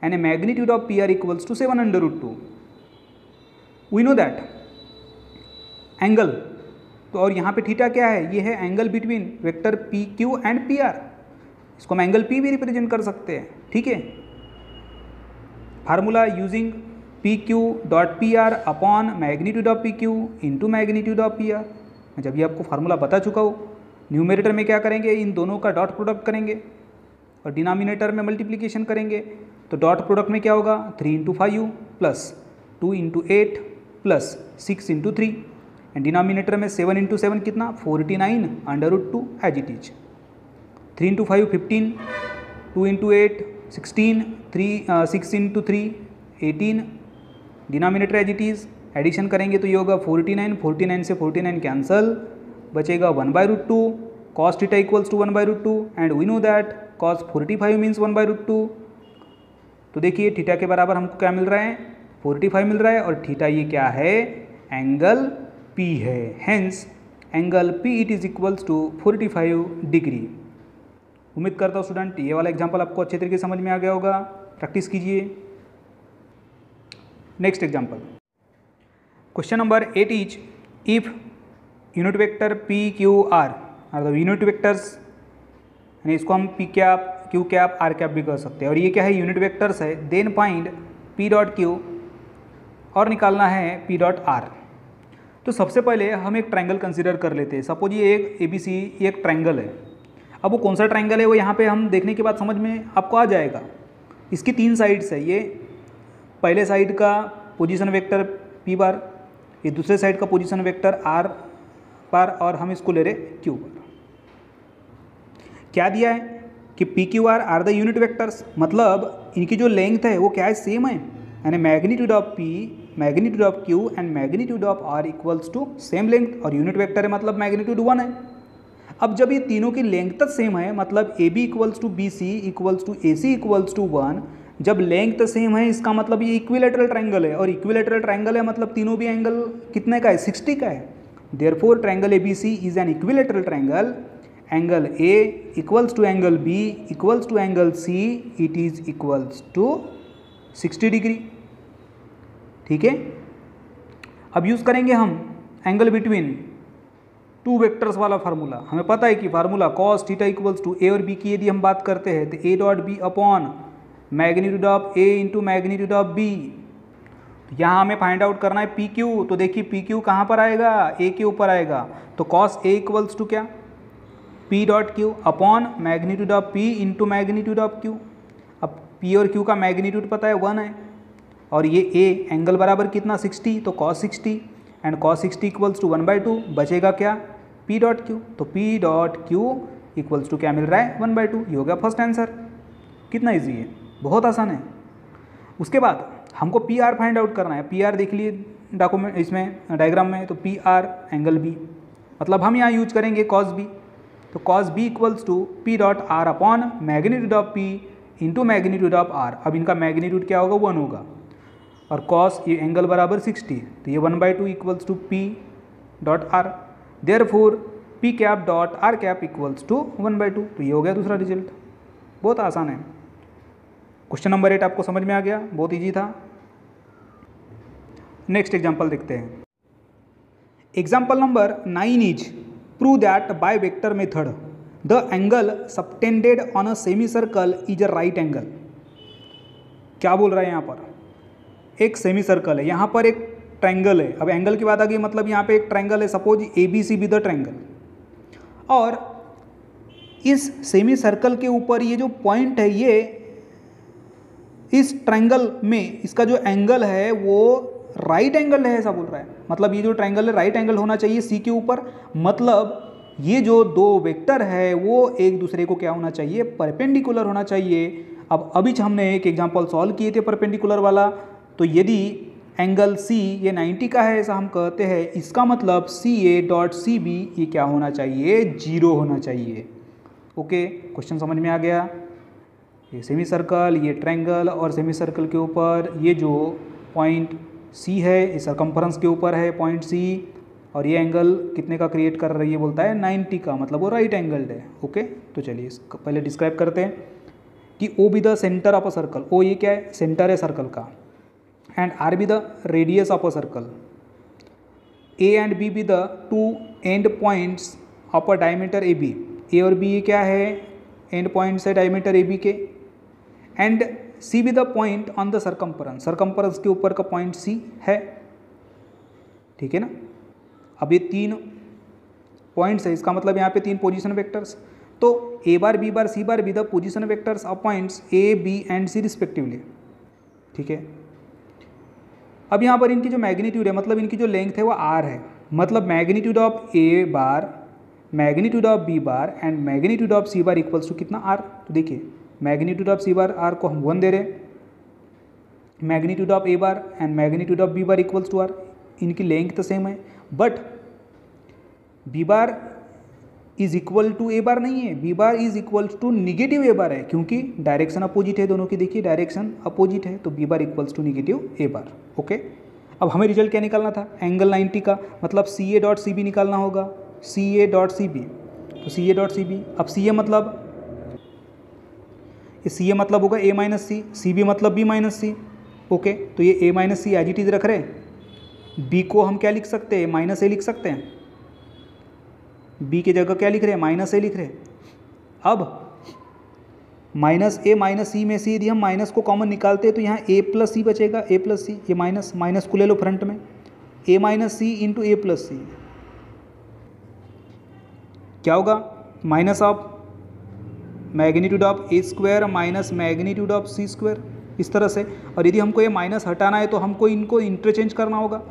And magnitude of P R equals to 7 under root 2। We know that angle, तो और यहाँ पे थीटा क्या है, ये है angle between vector P Q and P R. इसको हम एंगल पी भी रिप्रेजेंट कर सकते हैं, ठीक है। Formula using P Q dot P R upon magnitude of P Q into magnitude of P are. मैं जब ये आपको फार्मूला बता चुका हूँ, न्यूमरेटर में क्या करेंगे, इन दोनों का डॉट प्रोडक्ट करेंगे और डिनोमिनेटर में मल्टीप्लिकेशन करेंगे। तो डॉट प्रोडक्ट में क्या होगा, 3 into 5 plus 2 into 8 plus 6 into 3, and denominator में 7 इंटू 7 कितना 49 under root 2 as it is. 3 into 5 15, 2 into 8 16, 6 into 3 18, denominator as it is. Addition करेंगे तो ये होगा 49, 49 से 49 कैंसल, बचेगा 1 by root 2, cos theta equals to 1 by root 2, and we know that cos 45 means 1 by root 2। तो देखिए theta के बराबर हमको क्या मिल रहा है, 45 मिल रहा है, और थीटा ये क्या है, एंगल P है। Hence angle P it is equals to 45 degree. उम्मीद करता हूँ स्टूडेंट ये वाला एग्जाम्पल आपको अच्छे तरीके से समझ में आ गया होगा, प्रैक्टिस कीजिए। Next example, question number 8 is if unit vector P Q R are the unit vectors, यानी इसको हम P cap Q cap R cap भी कर सकते हैं, और ये क्या है, यूनिट वेक्टर्स है। Then find P dot Q और निकालना है P डॉट R। तो सबसे पहले हम एक ट्रायंगल कंसीडर कर लेते हैं। सपोज ये एक ABC ये एक ट्रायंगल है। अब वो कौन सा ट्रायंगल है वो यहाँ पे हम देखने के बाद समझ में आपको आ जाएगा। इसकी 3 साइड्स है, ये पहले साइड का पोजीशन वेक्टर P बार, ये दूसरे साइड का पोजीशन वेक्टर R बार, और हम इसको ले रहे Q बार। क्या दिया है कि P Q R are the unit vectors, मतलब इनकी जो लेंथ है वो क्या है, सेम है। यानी magnitude of P, magnitude of Q and magnitude of R equals to same length, और यूनिट वेक्टर है मतलब मैग्नीट्यूड 1 है। अब जब ये तीनों की लेंथ सेम है, मतलब AB equals to BC equals to AC equals to 1, जब लेंथ सेम है इसका मतलब ये इक्विलेटरल ट्रायंगल है, और इक्विलेटरल ट्रायंगल है मतलब तीनों भी एंगल कितने का है, 60 का है। Therefore triangle ABC is an equilateral triangle. Angle A equals to angle B equals to angle C, it is equals to 60 degree. ठीक है, अब यूज़ करेंगे हम एंगल बिटवीन टू वेक्टर्स वाला फार्मूला। हमें पता है कि formula cos theta equals to A और बी की यदि हम बात करते हैं तो A dot B upon magnitude of A into magnitude of B. तो यहाँ हमें फाइंड आउट करना है पी क्यू। तो देखिए पी क्यू कहाँ पर आएगा, ए के ऊपर आएगा। तो कॉस ए इक्वल्स टू क्या, P dot Q upon magnitude of P into magnitude of Q. अब पी और क्यू का मैग्नीट्यूड पता है 1 है, और ये ए एंगल बराबर कितना 60, तो cos 60 and cos 60 equals to 1/2। बचेगा क्या, पी डॉट क्यू। तो P dot Q equals to क्या मिल रहा है 1/2। ये हो गया फर्स्ट आंसर। कितना ईजी है, बहुत आसान है। उसके बाद हमको पी आर फाइंड आउट करना है। पी आर देख लिए डॉक्यूमेंट इसमें डायग्राम में, तो पी आर एंगल बी, मतलब हम यहाँ यूज करेंगे कॉस बी। तो cos B equals to P dot R upon magnitude of P into magnitude of R. अब इनका मैग्नीट्यूड क्या होगा, 1 होगा, और कॉस ये एंगल बराबर 60, तो ये 1/2 equals to P dot R. Therefore P cap dot R cap equals to 1/2। तो ये हो गया दूसरा रिजल्ट। बहुत आसान है। क्वेश्चन नंबर 8 आपको समझ में आ गया, बहुत ईजी था। नेक्स्ट एग्जाम्पल देखते हैं। Example number 9 is prove that by vector method the angle subtended on a semicircle is a right angle. क्या बोल रहा है यहाँ पर, एक सेमी सर्कल है, यहाँ पर एक ट्रायंगल है। अब एंगल की बात आ गई, मतलब यहाँ पे एक ट्रायंगल है, suppose A B C be the triangle, और इस सेमी सर्कल के ऊपर ये जो पॉइंट है, ये इस ट्रायंगल में इसका जो एंगल है वो राइट एंगल है, ऐसा बोल रहा है। मतलब ये जो ट्रायंगल है राइट एंगल होना चाहिए सी के ऊपर, मतलब ये जो दो वेक्टर है वो एक दूसरे को क्या होना चाहिए, परपेंडिकुलर होना चाहिए। अब अभी हमने एक एग्जांपल सॉल्व किए थे परपेंडिकुलर वाला, तो यदि एंगल सी ये 90 का है ऐसा हम कहते हैं, इसका मतलब C A dot C B ये क्या होना चाहिए, 0 होना चाहिए। ओके, क्वेश्चन समझ में आ गया। ये सेमी सर्कल, ये ट्रायंगल, और सेमी सर्कल के ऊपर ये जो पॉइंट सी है, इस सरकम्फरेंस के ऊपर है पॉइंट सी, और ये एंगल कितने का क्रिएट कर रही है, बोलता है 90 का, मतलब वो राइट एंगल्ड है। ओके, तो चलिए इसको पहले डिस्क्राइब करते हैं कि O be the centre of a circle. O ये क्या है, सेंटर है सर्कल का, and R be the radius of a circle, A and B be the two end points of a diameter A B. A और B ये क्या है, end points है डायमीटर ए बी के, and C be the point on the circumference, circumference के ऊपर का point सी है, ठीक है ना। अब ये 3 पॉइंट्स है, इसका मतलब यहाँ पे 3 पोजीशन वेक्टर्स, तो A bar B bar C bar be the position vectors of points A B and C respectively, ठीक है। अब यहाँ पर इनकी जो मैग्नीट्यूड है, मतलब इनकी जो लेंथ है वो आर है, मतलब magnitude of A bar, magnitude of B bar and magnitude of C bar equals to कितना, आर। तो देखिए magnitude of C bar R को हम 1 दे रहे हैं, magnitude of A bar and magnitude of B bar equals to R. इनकी length तो सेम है, but B bar is equal to A bar नहीं है, B bar is equal to negative A bar है, क्योंकि डायरेक्शन अपोजिट है दोनों की। देखिए डायरेक्शन अपोजिट है, तो B bar equals to negative A bar. Okay, अब हमें रिजल्ट क्या निकालना था, एंगल 90 का, मतलब C A dot C B निकालना होगा, सी ए डॉट सी बी। तो सी ए डॉट सी बी, अब सी ए मतलब, सी ए मतलब होगा A minus C, C B मतलब बी माइनस सी। ओके, तो ये A minus C as it is रख रहे हैं, बी को हम क्या लिख सकते हैं, माइनस ए लिख सकते हैं, बी की जगह क्या लिख रहे हैं, माइनस ए लिख रहे हैं। अब माइनस ए माइनस सी में से यदि हम माइनस को कॉमन निकालते हैं तो यहाँ ए प्लस सी बचेगा, ए प्लस सी, ये माइनस माइनस को ले लो फ्रंट में, A minus C into A plus C, क्या होगा, minus of magnitude of A square minus magnitude of C square, इस तरह से। और यदि हमको ये माइनस हटाना है तो हमको इनको इंटरचेंज करना होगा।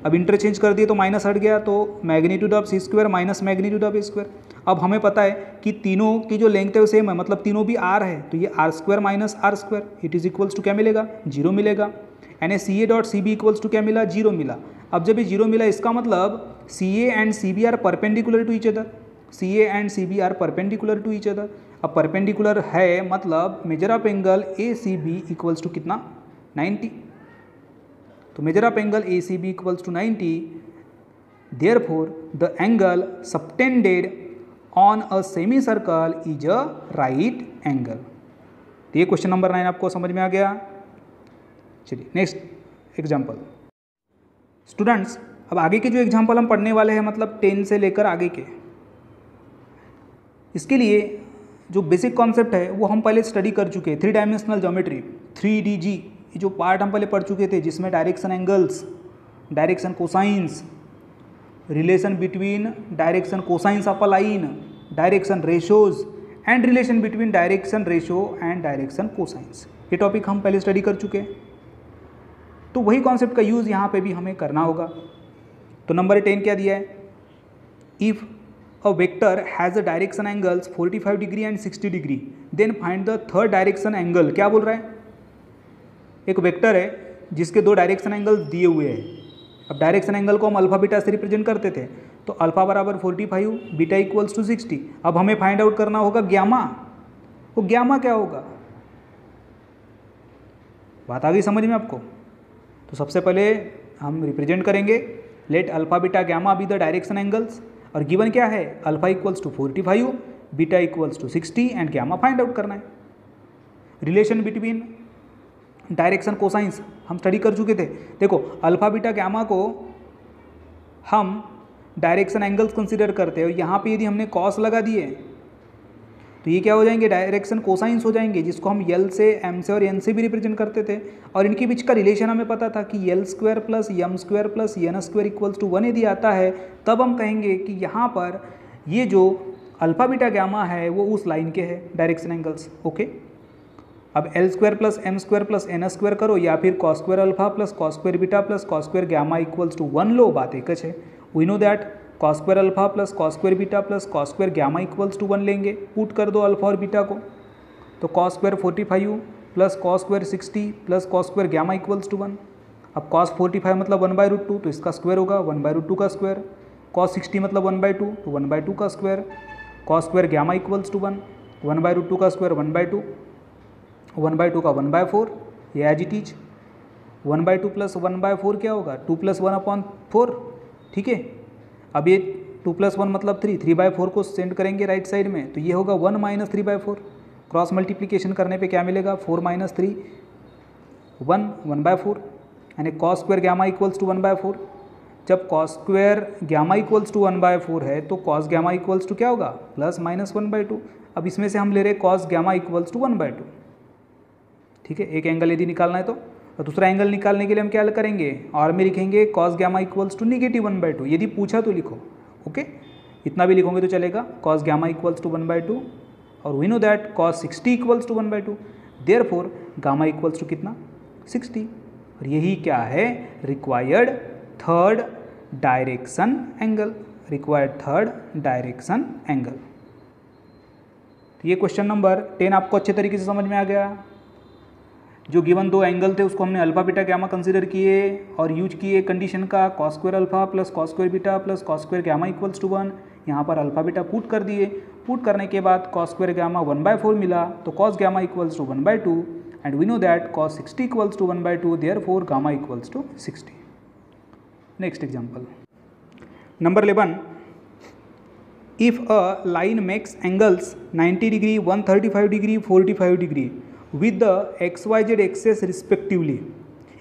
अब इंटरचेंज कर दिए तो माइनस हट गया, तो magnitude of C square minus magnitude of A square. अब हमें पता है कि तीनों की जो लेंथ है वो सेम है, मतलब तीनों भी आर है, तो ये R square minus R square it is equals to क्या मिलेगा, 0 मिलेगा। यानी C A dot C B equals to क्या मिला, 0 मिला। अब जब ये 0 मिला, इसका मतलब C A and C B are perpendicular to each other, C A and C B are perpendicular to each other. अब परपेंडिकुलर है मतलब measure of angle A C B equals to कितना, 90। तो measure of angle A C B equals to 90, therefore the angle subtended on a semicircle is a right angle. तो ये question number 9 आपको समझ में आ गया। चलिए नेक्स्ट एग्जाम्पल। स्टूडेंट्स, अब आगे के जो एग्जाम्पल हम पढ़ने वाले हैं, मतलब 10 से लेकर आगे के, इसके लिए जो बेसिक कॉन्सेप्ट है वो हम पहले स्टडी कर चुके हैं। 3 डायमेंशनल ज्योमेट्री, 3DG ये जो पार्ट हम पहले पढ़ चुके थे जिसमें direction angles, direction cosines, relation between direction cosines of a line, direction ratios and relation between direction ratio and direction cosines, ये टॉपिक हम पहले स्टडी कर चुके हैं। तो वही कॉन्सेप्ट का यूज़ यहाँ पे भी हमें करना होगा। तो नंबर 10 क्या दिया है, if a vector has a direction angles 45 degree and 60 degree then find the third direction angle. क्या बोल रहा है, एक वेक्टर है जिसके दो डायरेक्शन एंगल दिए हुए हैं। अब डायरेक्शन एंगल को हम अल्फा बीटा से रिप्रेजेंट करते थे, तो अल्फा बराबर 45, बीटा इक्वल्स टू 60। अब हमें फाइंड आउट करना होगा ग्यामा। वो ग्यामा क्या होगा, बात आ गई समझ में आपको। तो सबसे पहले हम रिप्रेजेंट करेंगे, let alpha beta gamma be the direction angles, और गिवन क्या है, alpha equals to 45, beta equals to 60 and gamma find out करना है। रिलेशन बिटवीन डायरेक्शन कोसाइंस हम स्टडी कर चुके थे। देखो अल्फा बीटा गामा को हम डायरेक्शन एंगल्स कंसीडर करते हैं, और यहाँ पे यदि हमने कॉस लगा दिए तो ये क्या हो जाएंगे, डायरेक्शन कोसाइंस हो जाएंगे, जिसको हम यल से, एम से और एन से भी रिप्रेजेंट करते थे। और इनके बीच का रिलेशन हमें पता था कि L square plus M square plus N square equals to 1 यदि आता है, तब हम कहेंगे कि यहाँ पर ये जो अल्फा बीटा गामा है वो उस लाइन के है डायरेक्शन एंगल्स। ओके, अब L square plus M square plus N square करो, या फिर cos square alpha plus cos square beta plus cos square gamma equals to 1 लो, बात एक है। We know that cos square alpha plus cos square beta plus cos square gamma equals to 1 लेंगे, put कर दो अल्फा और beta को, तो cos square 45 plus cos square 60 plus cos square gamma equals to 1। अब कॉस 45 मतलब 1/√2, तो इसका स्क्वायर होगा 1/√2 का स्क्वायर, कॉस 60 मतलब 1/2, तो 1/2 का square, cos square gamma equals to 1, 1/√2 का स्क्वायर 1/2, 1/2 का 1/4, ये एज इट इज। 1/2 प्लस 1/4 क्या होगा, 2 + 1/4, ठीक है। अब ये 2 + 1 मतलब 3, 3/4 को सेंड करेंगे राइट साइड में, तो ये होगा 1 - 3/4। क्रॉस मल्टीप्लिकेशन करने पे क्या मिलेगा, 4 - 3 1 1/4, यानी cos square gamma equals to 1/4। जब cos square gamma equals to 1/4 है तो कॉस गामा इक्वल्स टू क्या होगा, प्लस माइनस 1/2। अब इसमें से हम ले रहे कॉस गामा इक्वल्स टू 1/2, ठीक है। एक एंगल यदि निकालना है तो, और दूसरा एंगल निकालने के लिए हम क्या करेंगे, और में लिखेंगे कॉस गामा इक्वल्स टू -1/2, यदि पूछा तो लिखो। ओके, इतना भी लिखोगे तो चलेगा, कॉस गामा इक्वल्स टू 1/2, और we know that cos 60 equals to 1/2, therefore gamma equals to कितना, 60। और यही क्या है, required third direction angle, required third direction angle. ये क्वेश्चन नंबर 10 आपको अच्छे तरीके से समझ में आ गया। जो गिवन दो एंगल थे उसको हमने अल्फा बीटा गामा कंसीडर किए और यूज किए कंडीशन का, cos square alpha plus cos square beta plus cos square gamma equals to 1। यहाँ पर अल्फा बीटा पुट कर दिए, पुट करने के बाद कॉस स्क्वायर गामा 1/4 मिला, तो cos gamma equals to 1/2, and we know that cos 60 equals to 1/2, therefore gamma equals to 60। Next example number 11, if a line makes angles 90 degree, 135 degree, 45 degree with the xyz axes respectively.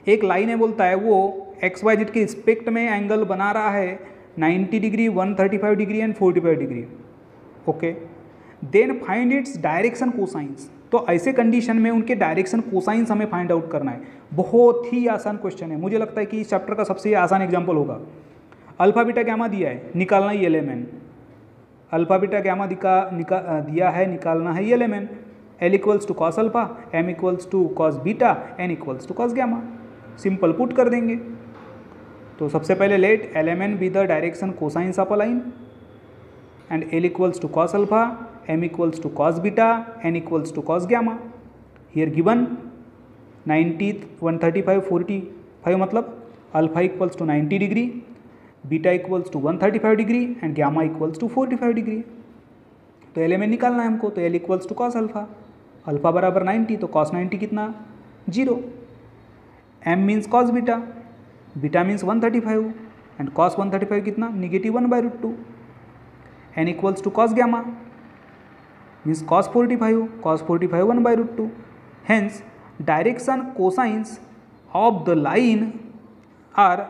एक line है, बोलता है वो xyz के respect में angle बना रहा है 90 degree, 135 degree and 45 degree. Okay, then find its direction cosines. तो ऐसे कंडीशन में उनके डायरेक्शन कोसाइंस हमें फाइंड आउट करना है। बहुत ही आसान क्वेश्चन है, मुझे लगता है कि इस चैप्टर का सबसे आसान एग्जाम्पल होगा। अल्फा बीटा गामा दिया है, निकालना है एलिमेंट। अल्फा बीटा गामा दिया है, निकालना है element. L equals to cos alpha, M equals to cos beta, N equals to cos gamma. Simple put कर देंगे। तो सबसे पहले let element be the direction cosines of a line, and L equals to cos alpha, M equals to cos beta, N equals to cos gamma. Here given 90, 135, 45 मतलब alpha equals to 90 degree, beta equals to 135 degree and gamma equals to 45 degree. तो element निकालना है हमको, तो L equals to cos alpha, alpha बराबर 90, तो cos 90 कितना, 0। M means cos beta, beta means 135 and cos 135 कितना, -1/√2। N equals to cos gamma means cos 45, cos 45 1/√2। Hence direction cosines of the line are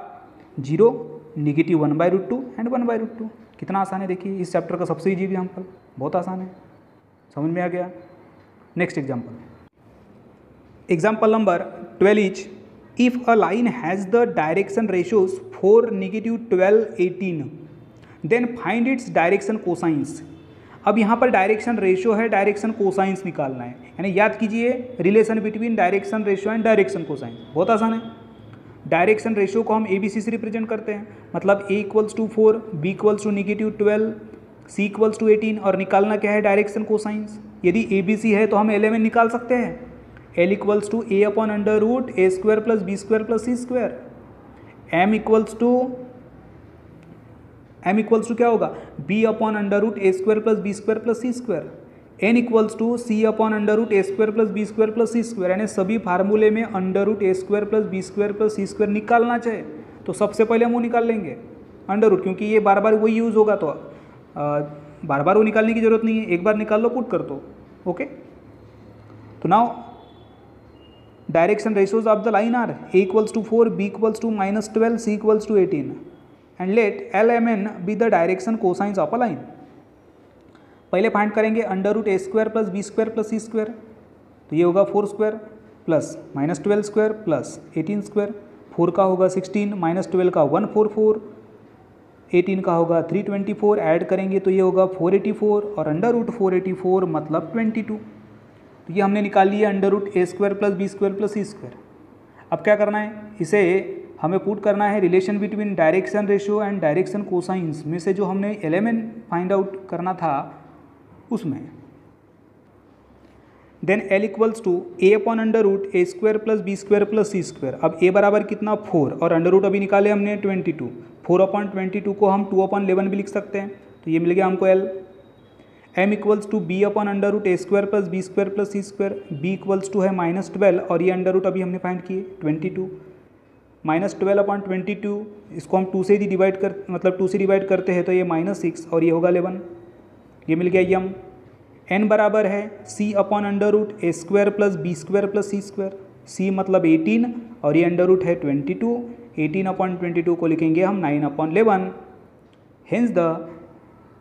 0, -1/√2 and 1/√2। कितना आसान है देखिए, इस chapter का सबसे इजी एग्जाम्पल, बहुत आसान है, समझ में आ गया। Next example Example number 12 is, if a line has the direction ratios 4, -12, 18, then find its direction cosines. अब यहाँ पर डायरेक्शन रेशियो है, डायरेक्शन कोसाइंस निकालना है, यानी याद कीजिए relation between direction ratio and direction cosine. बहुत आसान है। डायरेक्शन रेशियो को हम ABC से रिप्रेजेंट करते हैं, मतलब A = 4, B = -12, C = 18, और निकालना क्या है, डायरेक्शन कोसाइंस। यदि ABC है तो हम LMN निकाल सकते हैं, L = A/√A² + B² + C²। M = क्या होगा, B/√A² + B² + C²। N = C/√A² + B² + C², यानी सभी फार्मूले में √A² + B² + C² निकालना चाहे तो सबसे पहले हम वो निकाल लेंगे अंडर रूट, क्योंकि ये बार बार वही यूज़ होगा, तो बार बार वो निकालने की जरूरत नहीं है, एक बार निकाल लो, पुट कर दो। ओके, तो now direction ratios of the line are A = 4, B = -12, C = 18, and let LMN be the direction cosines of a line. पहले फाइंड करेंगे √A² + B² + C², तो ये होगा 4² प्लस -12² प्लस 18²। 4 का होगा 16, -12 का 144, 18 का होगा 324, ऐड करेंगे तो ये होगा 484, और √484 मतलब 22। तो ये हमने निकाल लिया √A² + B² + C²। अब क्या करना है, इसे हमें पुट करना है relation between direction ratio and direction cosines में से जो हमने LMN फाइंड आउट करना था उसमें। Then L = A/√A² + B² + C²। अब A बराबर कितना, 4, और अंडर अभी निकाले हमने 22। 4/22 को हम 2/11 भी लिख सकते हैं, तो ये मिल गया हमको L। M = B/√A² + B² + C²। B = है -12, और ये अंडर रूट अभी हमने फाइंड किए 22। -12/22 इसको हम 2 से ही डिवाइड कर, मतलब 2 से डिवाइड करते हैं तो ये -6, और ये होगा 11। ये मिल गया M। N बराबर है C/√A² + B² + C²। C मतलब 18, और ये अंडर रूट है 22। 18/22 को लिखेंगे हम 9/11। Hence the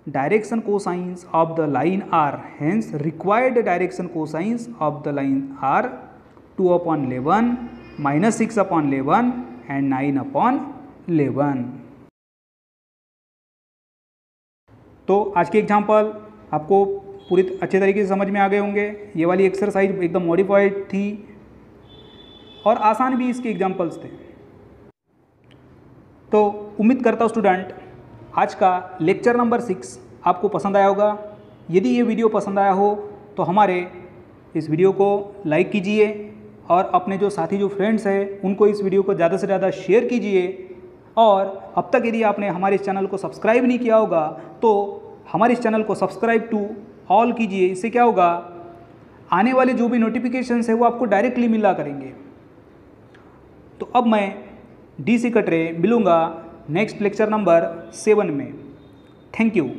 direction cosines of the line are, hence required direction cosines of the line are 2/11, -6/11 and 9/11। तो आज के एग्जाम्पल आपको पूरी अच्छे तरीके से समझ में आ गए होंगे। ये वाली एक्सरसाइज एकदम मॉडिफाइड थी और आसान भी इसके एग्जाम्पल्स थे। तो उम्मीद करता हूँ स्टूडेंट आज का लेक्चर नंबर 6 आपको पसंद आया होगा। यदि ये वीडियो पसंद आया हो तो हमारे इस वीडियो को लाइक कीजिए, और अपने जो साथी जो फ्रेंड्स हैं उनको इस वीडियो को ज़्यादा से ज़्यादा शेयर कीजिए। और अब तक यदि आपने हमारे इस चैनल को सब्सक्राइब नहीं किया होगा तो हमारे इस चैनल को सब्सक्राइब टू ऑल कीजिए। इससे क्या होगा, आने वाले जो भी नोटिफिकेशंस है वो आपको डायरेक्टली मिला करेंगे। तो अब मैं DC कटरे मिलूँगा नेक्स्ट लेक्चर नंबर 7 में। Thank you.